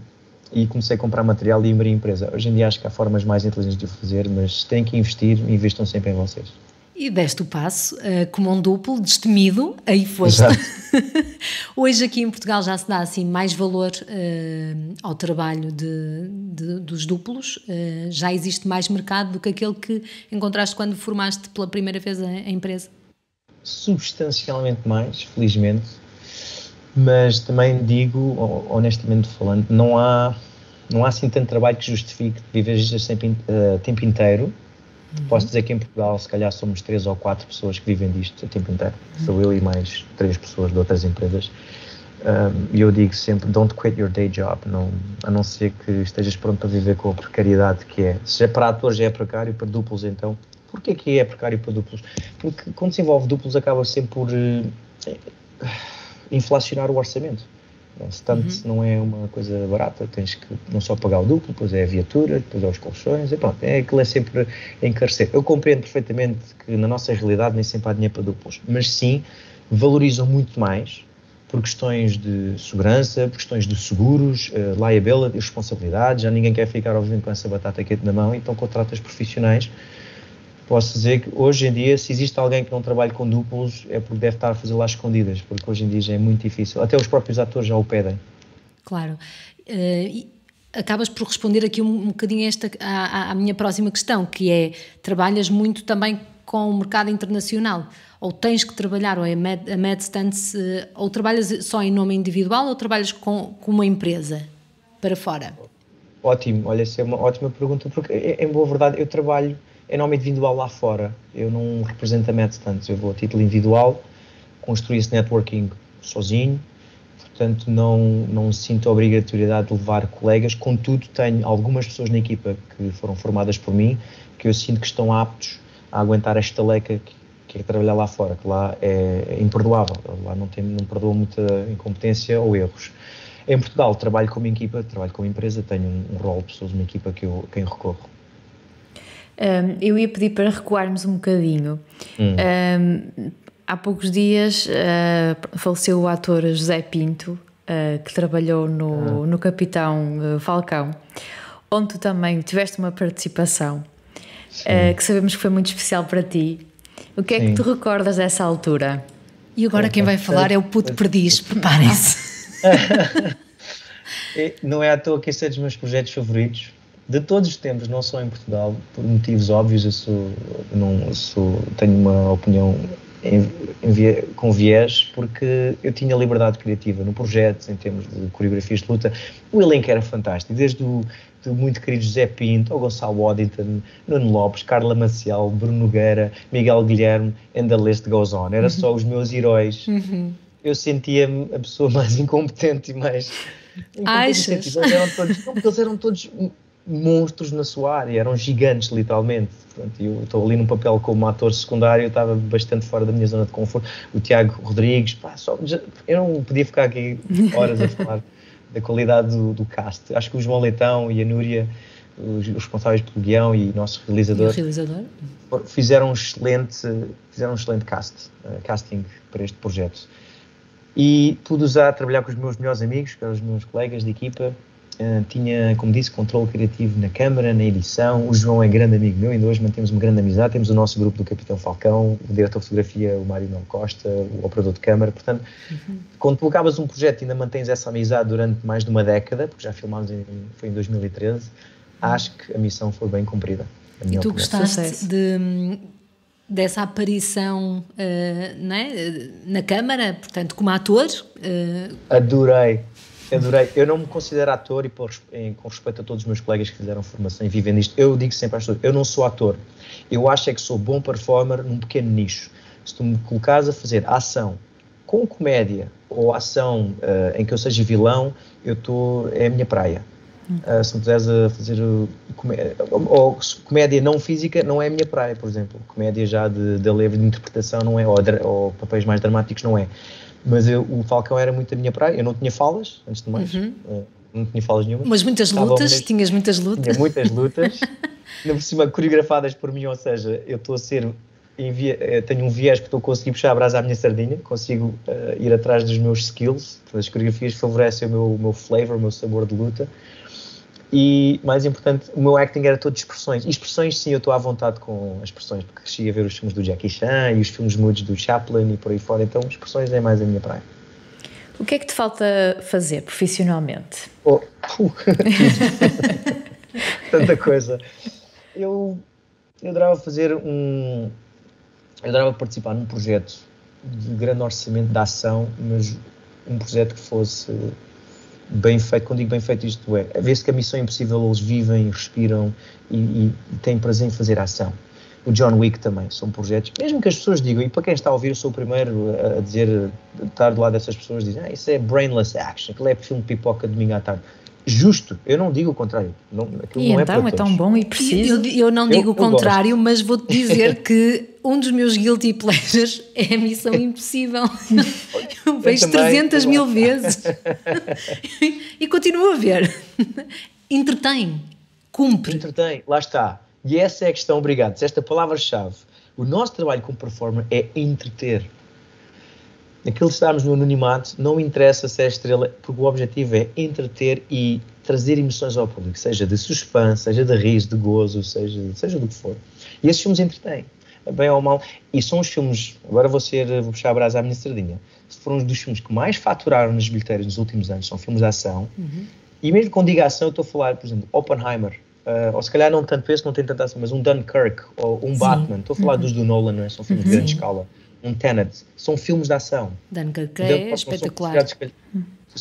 comecei a comprar material e abri a empresa. Hoje em dia acho que há formas mais inteligentes de o fazer, mas têm que investir, investam sempre em vocês. E deste o passo, como um duplo, destemido, aí foste. Hoje aqui em Portugal já se dá assim mais valor ao trabalho dos duplos, já existe mais mercado do que aquele que encontraste quando formaste pela primeira vez a empresa? Substancialmente mais, felizmente, mas também digo, honestamente falando, não há assim tanto trabalho que justifique viver isto sempre tempo inteiro. Posso dizer que em Portugal, se calhar, somos 3 ou 4 pessoas que vivem disto o tempo inteiro. Sou eu e mais 3 pessoas de outras empresas. E eu digo sempre, don't quit your day job, a não ser que estejas pronto para viver com a precariedade que é. Se é para atores é precário, para duplos então. Porquê que é precário para duplos? Porque quando se envolve duplos acaba sempre por inflacionar o orçamento. Stunt não é uma coisa barata, tens que não só pagar o duplo, depois é a viatura, depois é os colchões, e pronto, aquilo é sempre encarecer. Eu compreendo perfeitamente que na nossa realidade nem sempre há dinheiro para duplos, mas sim, valorizam muito mais por questões de segurança, por questões de seguros, liability, responsabilidade, já ninguém quer ficar obviamente com essa batata quente na mão, então contratas profissionais. Posso dizer que hoje em dia, se existe alguém que não trabalha com duplos, é porque deve estar a fazer lá escondidas, porque hoje em dia já é muito difícil. Até os próprios atores já o pedem. Claro. E acabas por responder aqui um bocadinho à minha próxima questão, que é, trabalhas muito também com o mercado internacional, ou tens que trabalhar, ou a MedStunt, ou trabalhas só em nome individual, ou trabalhas com uma empresa para fora? Ótimo, olha, essa é uma ótima pergunta, porque em boa verdade eu trabalho em nome individual lá fora, eu não represento a MedStunt, eu vou a título individual, construí esse networking sozinho, portanto não sinto a obrigatoriedade de levar colegas, contudo tenho algumas pessoas na equipa que foram formadas por mim, que eu sinto que estão aptos a aguentar esta leca que é trabalhar lá fora, que lá é imperdoável, lá não perdoa muita incompetência ou erros. Em Portugal trabalho como equipa, trabalho como empresa, tenho um rol de pessoas numa equipa que quem recorro. Eu ia pedir para recuarmos um bocadinho. Há poucos dias faleceu o ator José Pinto, que trabalhou no Capitão Falcão, onde tu também tiveste uma participação, que sabemos que foi muito especial para ti. O que é que tu recordas dessa altura? E agora quem vai falar é o Puto Perdiz, preparem-se. Não é à toa que esse é dos meus projetos favoritos de todos os tempos, não só em Portugal, por motivos óbvios. Tenho uma opinião com viés, porque eu tinha liberdade criativa no projeto, em termos de coreografias de luta. O elenco era fantástico, desde o muito querido José Pinto, ao Gonçalo Waddington, Nuno Lopes, Carla Maciel, Bruno Nogueira, Miguel Guilherme, and the list goes on. Era só os meus heróis. Eu sentia-me a pessoa mais incompetente e mais... Achas? Eles eram todos monstros na sua área, eram gigantes, literalmente. Portanto, eu estou ali num papel como ator secundário, eu estava bastante fora da minha zona de conforto. O Tiago Rodrigues, eu não podia ficar aqui horas a falar da qualidade do cast. Acho que o João Leitão e a Núria, os responsáveis pelo guião e o nosso realizador, fizeram um excelente casting para este projeto. E pude trabalhar com os meus melhores amigos, com os meus colegas de equipa. Tinha, como disse, controle criativo na câmara, na edição. O João é grande amigo meu, ainda hoje mantemos uma grande amizade. Temos o nosso grupo do Capitão Falcão, o diretor de fotografia, o Mário Mel Costa, o operador de câmara. Portanto, quando tu acabas um projeto e ainda mantens essa amizade durante mais de uma década, porque já filmámos, foi em 2013, acho que a missão foi bem cumprida. E tu gostaste dessa aparição não é? Na câmara, portanto, como ator? Adorei. Eu não me considero ator e com respeito a todos os meus colegas que fizeram formação e vivem nisto, eu digo sempre às pessoas, eu não sou ator. Eu acho é que sou bom performer num pequeno nicho. Se tu me colocares a fazer ação com comédia ou ação em que eu seja vilão, é a minha praia. Se me puseres a fazer comédia não física, não é a minha praia, por exemplo. Comédia já de livre de interpretação não é, ou papéis mais dramáticos não é. Mas o Falcão era muito a minha praia. Eu não tinha falas, antes de mais. Não tinha falas nenhuma. Mas muitas lutas? Tinhas muitas lutas? Tinha muitas lutas. Ainda por cima, coreografadas por mim, ou seja, eu estou a ser... tenho um viés que estou a conseguir puxar a brasa à minha sardinha, consigo ir atrás dos meus skills. As coreografias favorecem o meu flavor, o meu sabor de luta. E, mais importante, o meu acting era todo de expressões. E expressões, sim, eu estou à vontade com as expressões, porque cresci a ver os filmes do Jackie Chan e os filmes mudos do Chaplin e por aí fora, então expressões é mais a minha praia. O que é que te falta fazer profissionalmente? Tanta coisa. Eu adorava participar num projeto de grande orçamento de ação, mas um projeto que fosse bem feito. Quando digo bem feito, isto é, vê-se que a Missão Impossível eles vivem, respiram e têm prazer em fazer ação. O John Wick também, são projetos, mesmo que as pessoas digam, e para quem está a ouvir, eu sou o primeiro a dizer, estar do lado dessas pessoas, dizem, isso é brainless action, aquilo é filme de pipoca de domingo à tarde. Justo, eu não digo o contrário. E então é tão bom e preciso. Eu não digo o contrário, mas vou-te dizer que um dos meus guilty pleasures é a Missão Impossível. Eu vejo 300 mil vezes e continuo a ver. Entretém, cumpre. Entretém, lá está. E essa é a questão, obrigado. Esta palavra-chave. O nosso trabalho como performer é entreter. Aquilo de estarmos no anonimato não interessa se é estrela, porque o objetivo é entreter e trazer emoções ao público, seja de suspense, seja de riso, de gozo, seja do que for. E esses filmes entretêm, bem ou mal, e são os filmes, agora vou puxar a brasa à minha sardinha, foram um dos filmes que mais faturaram nas bilheteiras nos últimos anos, são filmes de ação, e mesmo quando digo ação, eu estou a falar, por exemplo, Oppenheimer, ou se calhar não tanto esse, não tem tanta ação, mas um Dunkirk, ou um Batman, estou a falar dos do Nolan, não é? São filmes de grande escala. Um Tenet, são filmes de ação. Dunkirk é espetacular.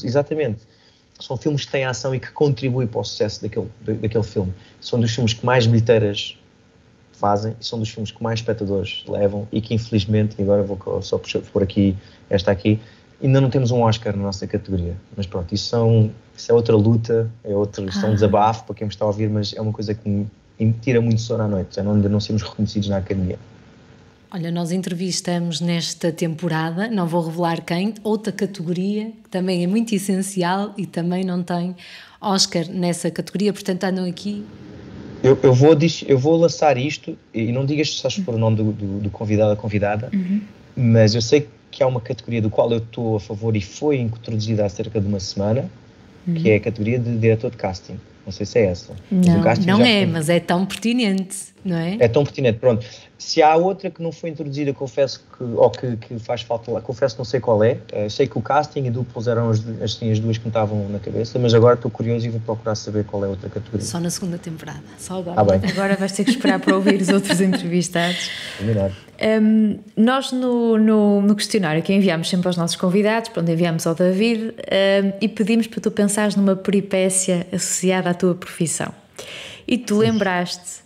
Exatamente. São filmes que têm ação e que contribuem para o sucesso daquele filme. São dos filmes que mais bilheteiras fazem e são dos filmes que mais espectadores levam e que infelizmente, e agora vou só por aqui, esta aqui, ainda não temos um Oscar na nossa categoria. Mas pronto, isso é outra luta, isso é um desabafo para quem me está a ouvir, mas é uma coisa que me tira muito sono à noite, ainda não sermos reconhecidos na academia. Olha, nós entrevistamos nesta temporada, não vou revelar quem, outra categoria que também é muito essencial e também não tem Oscar nessa categoria, portanto andam aqui. Eu vou lançar isto, e não digas se for o nome do convidado ou convidada, mas eu sei que há uma categoria do qual eu estou a favor e foi introduzida há cerca de uma semana, que é a categoria de diretor de casting. Não sei se é essa. Não é, mas é tão pertinente, não é? É tão pertinente, pronto. Se há outra que não foi introduzida, confesso que faz falta lá, confesso que não sei qual é. Sei que o casting e duplos eram as duas que me estavam na cabeça, mas agora estou curioso e vou procurar saber qual é a outra categoria. Só na segunda temporada, só agora. Bem. Agora vais ter que esperar para ouvir os outros entrevistados. Melhor. Nós no questionário que enviámos sempre aos nossos convidados, onde enviámos ao David, e pedimos para tu pensares numa peripécia associada à tua profissão. E tu lembraste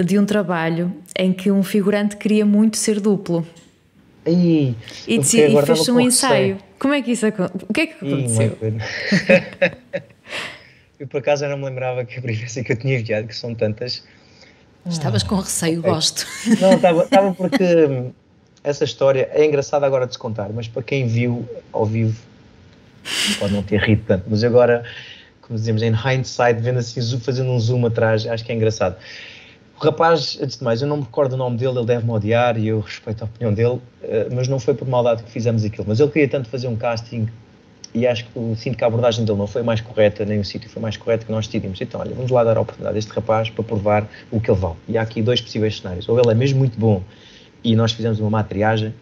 de um trabalho em que um figurante queria muito ser duplo. E fez-se um ensaio. Como é que isso aconteceu? O que é que aconteceu? Eu por acaso não me lembrava que a peripécia que eu tinha enviado, que são tantas. Estavas com receio, gosto. Não, estava porque essa história é engraçada agora de se contar, mas para quem viu ao vivo pode não ter rido tanto, mas agora, como dizemos, em hindsight, vendo assim, fazendo um zoom atrás, acho que é engraçado. O rapaz, antes de mais, eu não me recordo o nome dele, ele deve-me odiar e eu respeito a opinião dele, mas não foi por maldade que fizemos aquilo. Mas ele queria tanto fazer um casting e acho que sinto que a abordagem dele não foi mais correta, nem o sítio foi mais correto, que nós decidimos. Então, olha, vamos lá dar a oportunidade a este rapaz para provar o que ele vale. E há aqui 2 possíveis cenários. Ou ele é mesmo muito bom e nós fizemos uma má triagem,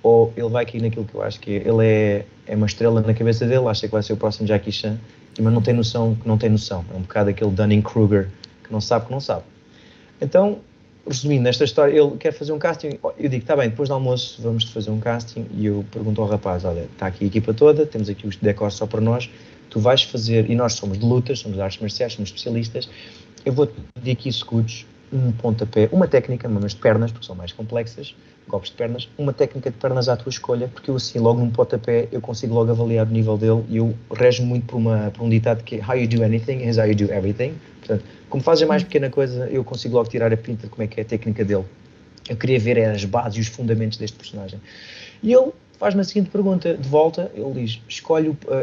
ou ele vai cair naquilo que eu acho que é. Ele é uma estrela na cabeça dele, acha que vai ser o próximo Jackie Chan, mas não tem noção que não tem noção. É um bocado aquele Dunning-Kruger que não sabe que não sabe. Então, resumindo nesta história, ele quer fazer um casting, eu digo, está bem, depois do almoço vamos fazer um casting, e eu pergunto ao rapaz, olha, está aqui a equipa toda, temos aqui os decors só para nós, tu vais fazer, e nós somos de lutas, somos de artes marciais, somos especialistas, eu vou-te pedir aqui escudos, um pontapé, uma técnica, mas de pernas, porque são mais complexas, golpes de pernas, uma técnica de pernas à tua escolha, porque eu assim, logo num pontapé, eu consigo logo avaliar o nível dele, e eu rejo muito por um ditado que é, how you do anything is how you do everything. Portanto, como fazes a mais pequena coisa, eu consigo logo tirar a pinta de como é que é a técnica dele. Eu queria ver as bases e os fundamentos deste personagem. E ele faz-me a seguinte pergunta, de volta, ele diz,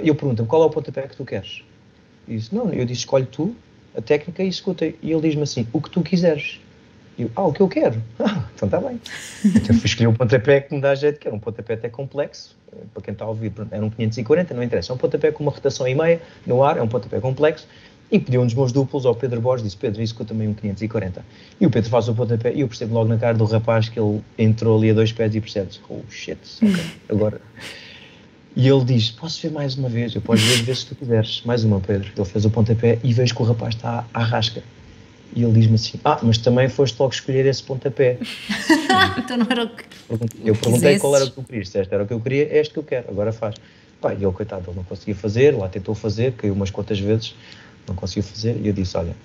eu pergunto-me, qual é o pontapé que tu queres? Eu disse, escolhe tu a técnica e executa. E ele diz-me assim, o que tu quiseres. E eu, o que eu quero? Então está bem. Então eu escolhi o pontapé que me dá jeito, que era um pontapé até complexo, para quem está a ouvir, era um 540, não interessa, é um pontapé com uma rotação e meia no ar, é um pontapé complexo, e pedi um dos meus duplos ao Pedro Borges, disse, Pedro, isso também um 540. E o Pedro faz o pontapé, e eu percebo logo na cara do rapaz que ele entrou ali a 2 pés e percebe-se, oh shit, ok, agora... E ele diz, posso ver mais uma vez? Eu posso ver se tu quiseres. Mais uma, Pedro. Ele fez o pontapé e vejo que o rapaz está à rasca. E ele diz-me assim, mas também foste logo escolher esse pontapé. Então não era o que eu perguntei qual era o que tu querias. Se este era o que eu queria, é este que eu quero. Agora faz. E ele, coitado, ele não conseguia fazer, lá tentou fazer, caiu umas quantas vezes, não conseguiu fazer. E eu disse, olha,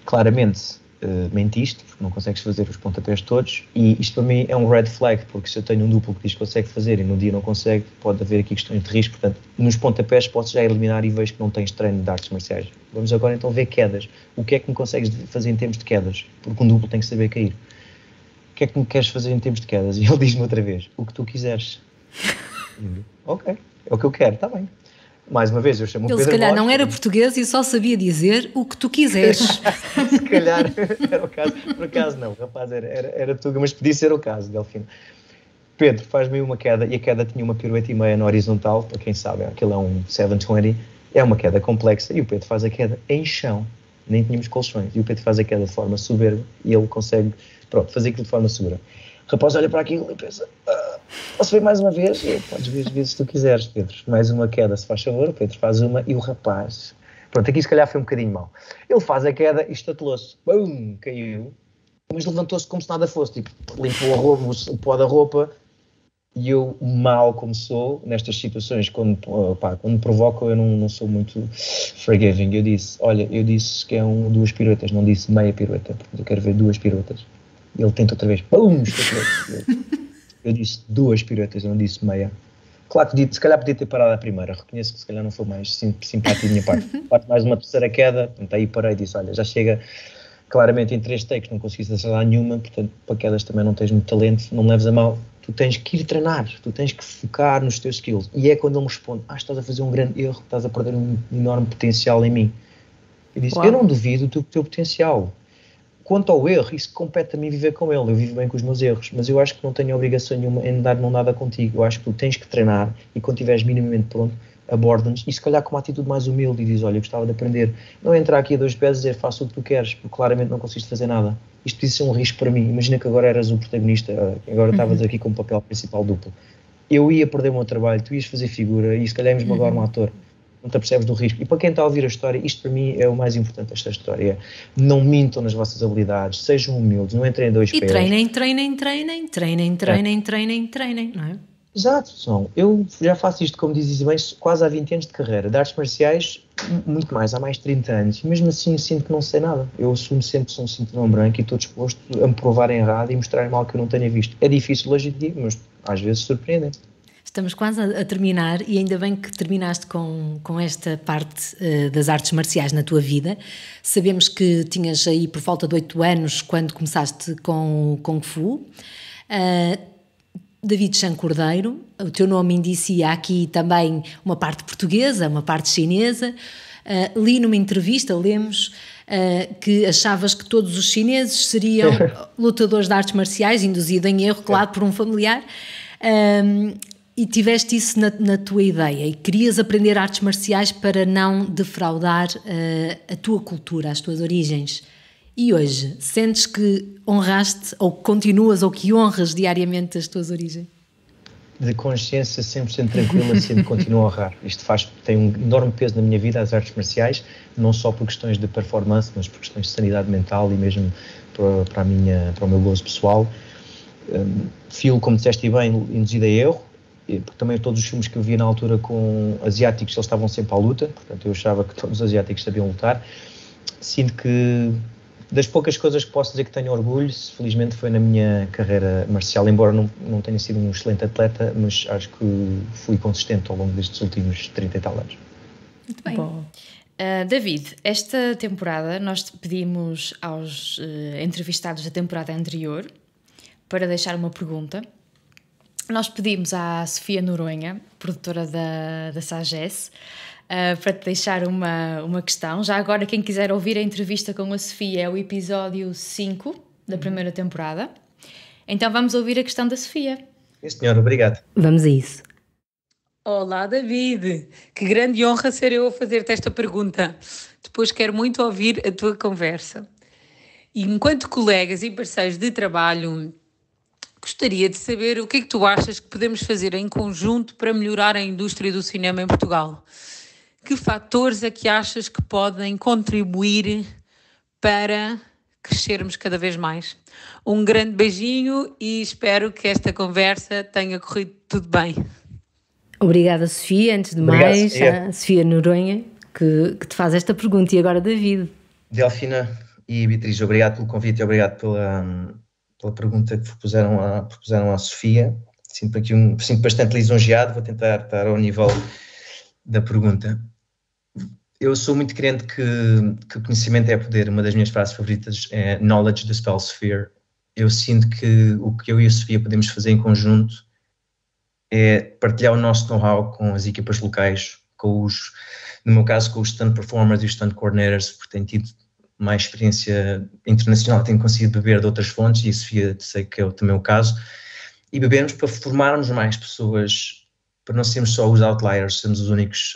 claramente mentiste, porque não consegues fazer os pontapés todos, e isto para mim é um red flag, porque se eu tenho um duplo que diz que consegue fazer e no dia não consegue, pode haver aqui questões de risco. Portanto, nos pontapés posso já eliminar e vejo que não tens treino de artes marciais. Vamos agora então ver quedas. O que é que me consegues fazer em termos de quedas? Porque um duplo tem que saber cair. O que é que me queres fazer em termos de quedas? E ele diz-me outra vez, o que tu quiseres. Ok, é o que eu quero, está bem. Mais uma vez, eu chamo o Pedro Ele se calhar Borges, não era português e só sabia dizer o que tu quiseres. Se calhar era o caso. Por acaso não, o rapaz era tuga, mas podia ser o caso, Delfino. Pedro, faz-me uma queda, e a queda tinha uma pirueta e meia na horizontal, para quem sabe, aquilo é um 720, é uma queda complexa, e o Pedro faz a queda em chão, nem tínhamos colchões, e o Pedro faz a queda de forma soberba, e ele consegue, fazer aquilo de forma segura. O rapaz olha para aquilo e pensa, posso ver mais uma vez? Podes ver se tu quiseres, Pedro. Mais uma queda, se faz favor. O Pedro faz uma e o rapaz... aqui se calhar foi um bocadinho mau. Ele faz a queda e estatelou-se. Bum, caiu. Mas levantou-se como se nada fosse. Tipo, limpou o pó da roupa. E eu, mal como sou, nestas situações, quando me provocam, eu não sou muito forgiving. Eu disse que é 2 piruetas, não disse meia pirueta. Porque eu quero ver 2 piruetas. Ele tenta outra vez, pum, eu disse 2 piruetas, eu não disse meia. Claro que se calhar podia ter parado a primeira, reconheço que se calhar não foi mais simpático da minha parte. Parte mais uma terceira queda, portanto, aí parei e disse, olha, já chega, claramente em 3 takes não conseguiste acertar nenhuma, portanto, para quedas também não tens muito talento, não me leves a mal, tu tens que ir treinar, tu tens que focar nos teus skills. E é quando ele me responde, estás a fazer um grande erro, estás a perder um enorme potencial em mim. Eu disse, eu não duvido do teu potencial. Quanto ao erro, isso compete a mim viver com ele, eu vivo bem com os meus erros, mas eu acho que não tenho obrigação nenhuma em dar mão nada contigo, eu acho que tu tens que treinar e quando estiveres minimamente pronto, aborda-nos e se calhar com uma atitude mais humilde e diz, olha, eu gostava de aprender, não entrar aqui a 2 pés e dizer, faço o que tu queres, porque claramente não conseguiste fazer nada. Isto podia ser um risco para mim, imagina que agora eras o protagonista, agora estavas aqui como papel principal duplo. Eu ia perder o meu trabalho, tu ias fazer figura e se calhar íamos magoar um ator. Não te apercebes do risco. E para quem está a ouvir a história, isto para mim é o mais importante desta história. Não mintam nas vossas habilidades, sejam humildes, não entrem em 2 pés. E treinem, não é? Exato, eu já faço isto, como dizes bem, quase há 20 anos de carreira. De artes marciais, muito mais, há mais de 30 anos. E mesmo assim sinto que não sei nada. Eu assumo sempre que sou um cinturão branco e estou disposto a me provar errado e mostrar mal que eu não tenha visto. É difícil hoje em dia, mas às vezes surpreendem. Estamos quase a terminar e ainda bem que terminaste com esta parte das artes marciais na tua vida. Sabemos que tinhas aí por volta de 8 anos quando começaste com Kung Fu. David Chan Cordeiro, o teu nome indicia aqui também uma parte portuguesa, uma parte chinesa. Li numa entrevista, lemos, que achavas que todos os chineses seriam lutadores de artes marciais, induzido em erro, claro, por um familiar, e tiveste isso na tua ideia, e querias aprender artes marciais para não defraudar a tua cultura, as tuas origens. E hoje, sentes que honraste, ou continuas, ou que honras diariamente as tuas origens? De consciência 100% tranquila, sempre continuo a honrar. Isto tem um enorme peso na minha vida, as artes marciais, não só por questões de performance, mas por questões de sanidade mental e mesmo para o meu gozo pessoal. Filo, como disseste bem, induzido a erro, porque também todos os filmes que eu via na altura com asiáticos, eles estavam sempre à luta, portanto eu achava que todos os asiáticos sabiam lutar. Sinto que das poucas coisas que posso dizer que tenho orgulho, felizmente foi na minha carreira marcial, embora não tenha sido um excelente atleta, mas acho que fui consistente ao longo destes últimos 30 e tal anos. Muito bem. Bom, David, esta temporada nós pedimos aos entrevistados da temporada anterior para deixar uma pergunta. Nós pedimos à Sofia Noronha, produtora da Sagesse, para te deixar uma questão. Já agora, quem quiser ouvir a entrevista com a Sofia, é o episódio 5 da primeira temporada. Então vamos ouvir a questão da Sofia. Sim, senhor, obrigado. Vamos a isso. Olá, David. Que grande honra ser eu a fazer-te esta pergunta. Depois quero muito ouvir a tua conversa. E enquanto colegas e parceiros de trabalho, gostaria de saber o que é que tu achas que podemos fazer em conjunto para melhorar a indústria do cinema em Portugal. Que fatores é que achas que podem contribuir para crescermos cada vez mais? Um grande beijinho e espero que esta conversa tenha corrido tudo bem. Obrigada, Sofia. Antes de mais, a Sofia Noronha, que te faz esta pergunta. E agora, David. Delfina e Beatriz, obrigado pelo convite e obrigado pela pergunta que propuseram à Sofia. Sinto bastante lisonjeado, vou tentar estar ao nível da pergunta. Eu sou muito crente que conhecimento é poder. Uma das minhas frases favoritas é knowledge dispels fear. Eu sinto que o que eu e a Sofia podemos fazer em conjunto é partilhar o nosso know-how com as equipas locais, no meu caso com os stunt performers e os stunt coordinators, porque tenho tido mais experiência internacional, tenho conseguido beber de outras fontes, e a Sofia sei que é também o caso, e bebermos para formarmos mais pessoas, para não sermos só os outliers, sermos os únicos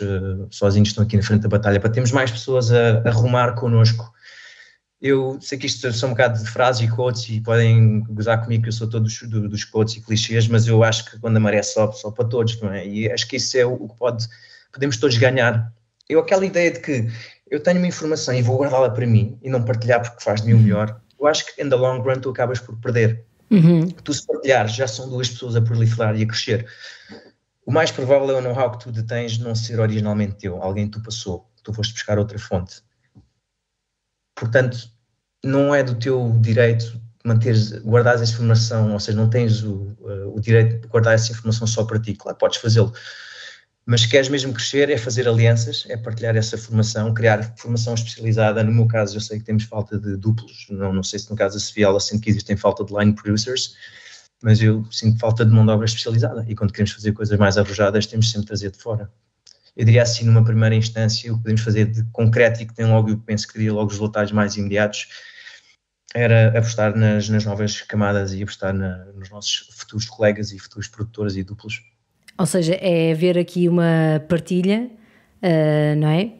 sozinhos que estão aqui na frente da batalha, para termos mais pessoas a rumar connosco. Eu sei que isto são um bocado de frases e quotes e podem gozar comigo que eu sou todo dos quotes e clichês, mas eu acho que quando a maré sobe para todos, não é? E acho que isso é o que podemos todos ganhar. Aquela ideia de que eu tenho uma informação e vou guardá-la para mim e não partilhar porque faz de mim o melhor, eu acho que in the long run tu acabas por perder. Tu, se partilhares, já são duas pessoas a proliferar e a crescer. O mais provável é o know-how que tu detens não ser originalmente teu, alguém que tu passou, tu foste buscar outra fonte. Portanto, não é do teu direito guardares essa informação, ou seja, não tens o direito de guardar essa informação só para ti. Claro, podes fazê-lo, mas se queres mesmo crescer, é fazer alianças, é partilhar essa formação, criar formação especializada. No meu caso, eu sei que temos falta de duplos, não sei se no caso da Sofia ela sente que existem falta de line producers, mas eu sinto falta de mão de obra especializada, e quando queremos fazer coisas mais arrojadas, temos sempre de trazer de fora. Eu diria assim, numa primeira instância, o que podemos fazer de concreto e que tem logo, eu penso que teria logo os resultados mais imediatos, era apostar nas novas camadas e apostar nos nossos futuros colegas e futuros produtores e duplos. Ou seja, é haver aqui uma partilha, não é?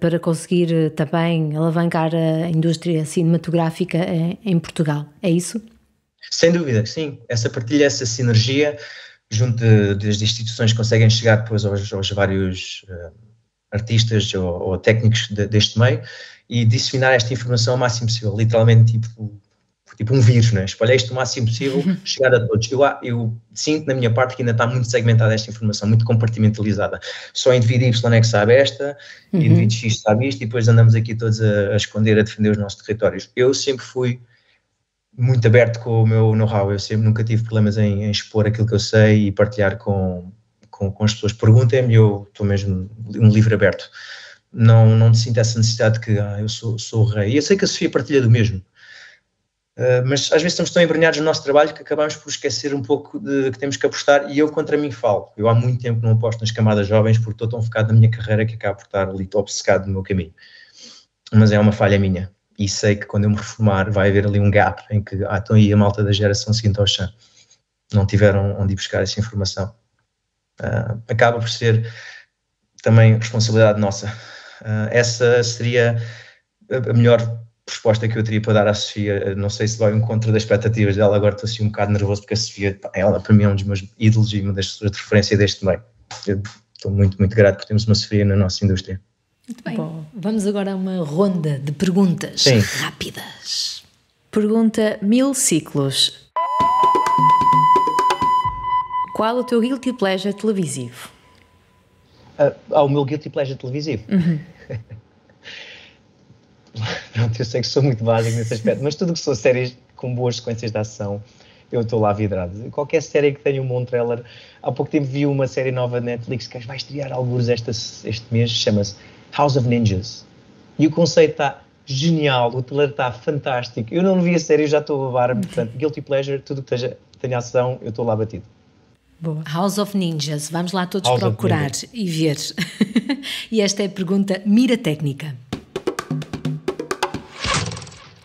Para conseguir também alavancar a indústria cinematográfica em Portugal, é isso? Sem dúvida, sim. Essa partilha, essa sinergia junto das instituições que conseguem chegar depois aos vários artistas ou técnicos deste meio e disseminar esta informação o máximo possível, literalmente tipo um vírus, não é? Espalhar isto o máximo possível, chegar a todos. Eu sinto na minha parte que ainda está muito segmentada esta informação, muito compartimentalizada. Só o indivíduo Y é que sabe esta, o indivíduo X sabe isto, e depois andamos aqui todos a esconder, a defender os nossos territórios. Eu sempre fui muito aberto com o meu know-how, eu nunca tive problemas em expor aquilo que eu sei e partilhar com as pessoas. Perguntem-me, eu estou mesmo um livro aberto. Não sinto essa necessidade de que eu sou o rei. E eu sei que a Sofia partilha do mesmo. Mas às vezes estamos tão embrenhados no nosso trabalho que acabamos por esquecer um pouco de que temos que apostar, e eu contra mim falo. Eu há muito tempo não aposto nas camadas jovens porque estou tão focado na minha carreira que acabo por estar ali obcecado no meu caminho. Mas é uma falha minha, e sei que quando eu me reformar vai haver ali um gap em que estão aí a malta da geração seguinte ao chão. Não tiveram onde ir buscar essa informação. Acaba por ser também responsabilidade nossa. Essa seria a melhor resposta que eu teria para dar à Sofia. Não sei se vai em contra das expectativas dela, agora estou assim um bocado nervoso porque a Sofia, ela para mim é um dos meus ídolos e uma das pessoas de referência deste meio. Eu estou muito, muito grato por termos uma Sofia na nossa indústria. Muito bem. Bom, vamos agora a uma ronda de perguntas rápidas. Pergunta 1000 ciclos. Qual o teu guilty pleasure televisivo? O meu guilty pleasure televisivo? Pronto, eu sei que sou muito básico nesse aspecto, mas tudo que são séries com boas sequências de ação, eu estou lá vidrado. Qualquer série que tenha um bom trailer. Há pouco tempo vi uma série nova de Netflix que vai estrear alguns este mês, chama-se House of Ninjas. E o conceito está genial, o trailer está fantástico. Eu não vi a série, eu já estou a babar, portanto, guilty pleasure, tudo que tenha ação, eu estou lá batido. Boa. House of Ninjas, vamos lá todos procurar e ver. E esta é a pergunta mira técnica.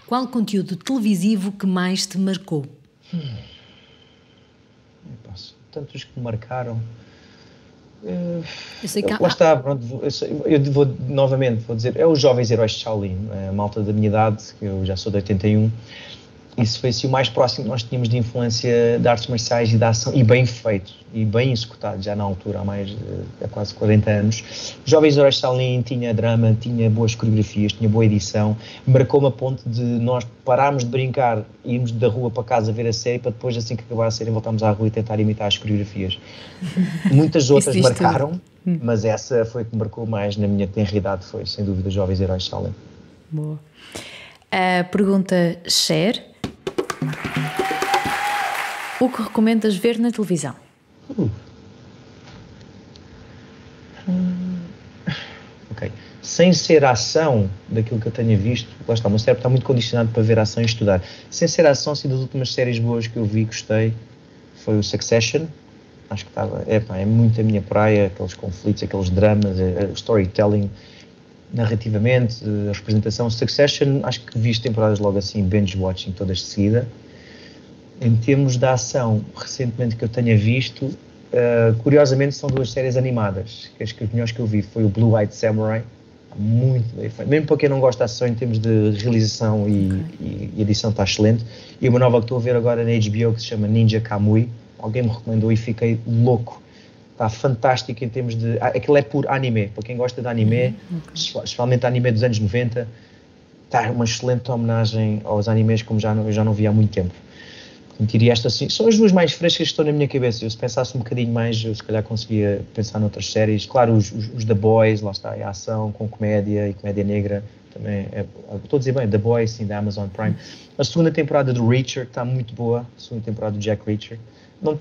Qual o conteúdo televisivo que mais te marcou? Tantos que me marcaram. Eu sei que lá está, pronto, eu vou dizer, é os Jovens Heróis de Shaolin, a malta da minha idade, eu já sou de 81. Isso foi assim, o mais próximo que nós tínhamos de influência de artes marciais e de ação, e bem feito, e bem executado já na altura, há quase 40 anos. Os Jovens Heróis de Shaolin tinha drama, tinha boas coreografias, tinha boa edição, marcou-me a ponto de nós pararmos de brincar, irmos da rua para casa ver a série, para depois, assim que acabar a série, voltarmos à rua e tentar imitar as coreografias. Muitas outras marcaram, mas essa foi que me marcou mais na minha tenridade, foi sem dúvida os Jovens Heróis de Shaolin. Boa. A pergunta Cher. O que recomendas ver na televisão? Ok. Sem ser a ação daquilo que eu tenha visto, lá está, o meu cérebro está muito condicionado para ver a ação e estudar. Sem ser a ação, das últimas séries boas que eu vi, gostei, foi o Succession. Acho que é muito a minha praia, aqueles conflitos, aqueles dramas, o storytelling, narrativamente, a representação. Succession, acho que vi as temporadas logo assim, binge-watching todas de seguida. Em termos de ação, recentemente que eu tenha visto, curiosamente são duas séries animadas, que as melhores que eu vi foi o Blue Eyed Samurai, muito bem feito, mesmo para quem não gosta de ação em termos de realização e edição está excelente, e uma nova que estou a ver agora na HBO que se chama Ninja Kamui, alguém me recomendou e fiquei louco, está fantástico em termos de, aquilo é por anime, para quem gosta de anime, especialmente anime dos anos 90, está uma excelente homenagem aos animes como eu já não vi há muito tempo. Diria esta assim, são as duas mais frescas que estão na minha cabeça. Eu se pensasse um bocadinho mais, eu se calhar conseguia pensar noutras séries. Claro, os The Boys, lá está, a ação com comédia e comédia negra, também estou a dizer bem, The Boys, sim, da Amazon Prime. A segunda temporada do Reacher está muito boa, a segunda temporada do Jack Reacher. Não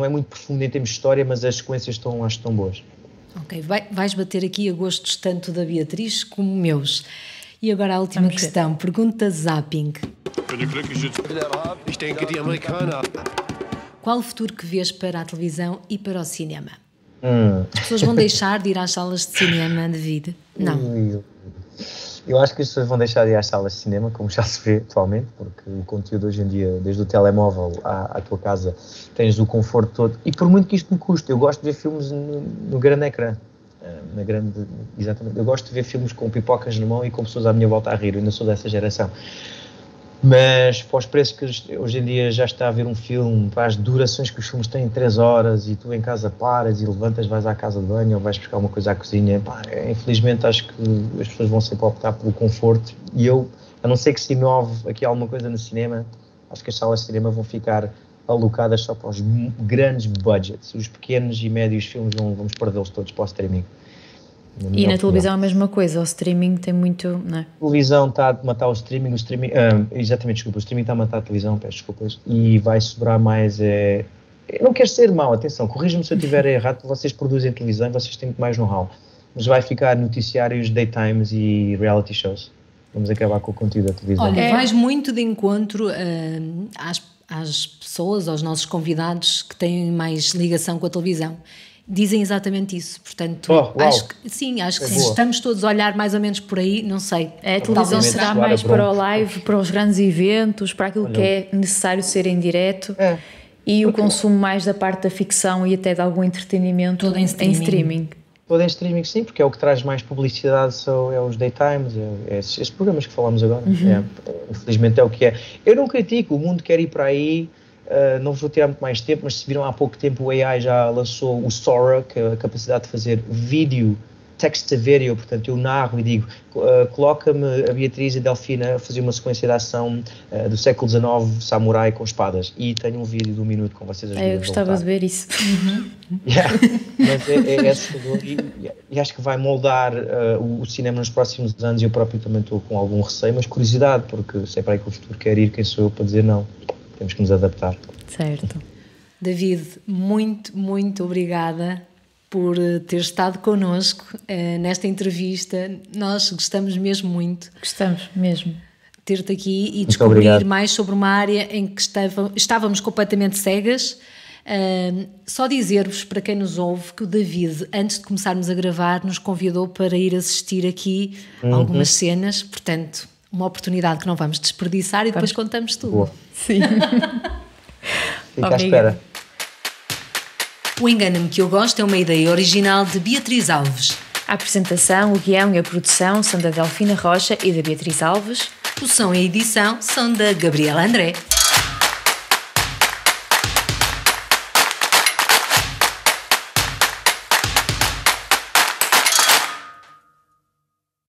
é muito profunda em termos de história, mas as sequências acho que estão boas. Ok, vais bater aqui a gostos tanto da Beatriz como meus. E agora a última questão, pergunta zapping. Qual o futuro que vês para a televisão e para o cinema? As pessoas vão deixar de ir às salas de cinema, David? Não. Eu acho que as pessoas vão deixar de ir às salas de cinema, como já se vê atualmente, porque o conteúdo hoje em dia, desde o telemóvel à tua casa, tens o conforto todo. E por muito que isto me custe, eu gosto de ver filmes no grande ecrã. Exatamente. Eu gosto de ver filmes com pipocas na mão e com pessoas à minha volta a rir. Eu ainda sou dessa geração. Mas para os preços que hoje em dia já está a ver um filme, para as durações que os filmes têm, 3 horas, e tu em casa paras e levantas, vais à casa de banho ou vais buscar uma coisa à cozinha, infelizmente acho que as pessoas vão sempre optar pelo conforto, e eu, a não ser que se inove aqui alguma coisa no cinema, acho que as salas de cinema vão ficar alocadas só para os grandes budgets. Os pequenos e médios filmes vamos perdê-los todos para o streaming. E na televisão a mesma coisa, o streaming tem muito, não é? A televisão está a matar o streaming, exatamente, desculpa, o streaming está a matar a televisão, peço desculpas, e vai sobrar mais, eu não quero ser mau, atenção, corrija-me se eu estiver errado, vocês produzem televisão e vocês têm muito mais know-how, mas vai ficar noticiários, daytimes e reality shows. vamos acabar com o conteúdo da televisão. Olha, vais muito de encontro às pessoas, aos nossos convidados que têm mais ligação com a televisão. Dizem exatamente isso, portanto, acho que sim, estamos todos a olhar mais ou menos por aí, não sei. A televisão será mais para o live, para os grandes eventos, para aquilo que é necessário ser em direto, e o consumo mais da parte da ficção e até de algum entretenimento em streaming. Todo em streaming, sim, porque é o que traz mais publicidade, é os daytimes, esses programas que falamos agora. Infelizmente é o que é. Eu não critico, o mundo quer ir para aí. Não vou tirar muito mais tempo, mas se viram há pouco tempo o AI já lançou o Sora, que é a capacidade de fazer vídeo, text to video, portanto eu narro e digo, coloca-me a Beatriz e a Delfina a fazer uma sequência de ação do século XIX, samurai com espadas, e tenho um vídeo de 1 minuto com vocês as duas. Eu gostava de ver isso. Mas é assustador e acho que vai moldar o cinema nos próximos anos, e eu próprio também estou com algum receio, mas curiosidade, porque se é para aí que o futuro quer ir, quem sou eu para dizer não? Temos que nos adaptar. Certo. David, muito, muito obrigada por ter estado connosco nesta entrevista. Nós gostamos mesmo muito. Gostamos mesmo. Ter-te aqui e descobrir mais sobre uma área em que estávamos completamente cegas. Só dizer-vos, para quem nos ouve, que o David, antes de começarmos a gravar, nos convidou para ir assistir aqui algumas cenas, portanto, uma oportunidade que não vamos desperdiçar e depois contamos tudo. Boa. Sim. Fica à espera. O Engana-me que eu gosto é uma ideia original de Beatriz Alves. A apresentação, o guião e a produção são da Delfina Rocha e da Beatriz Alves. O som e a edição são da Gabriela André.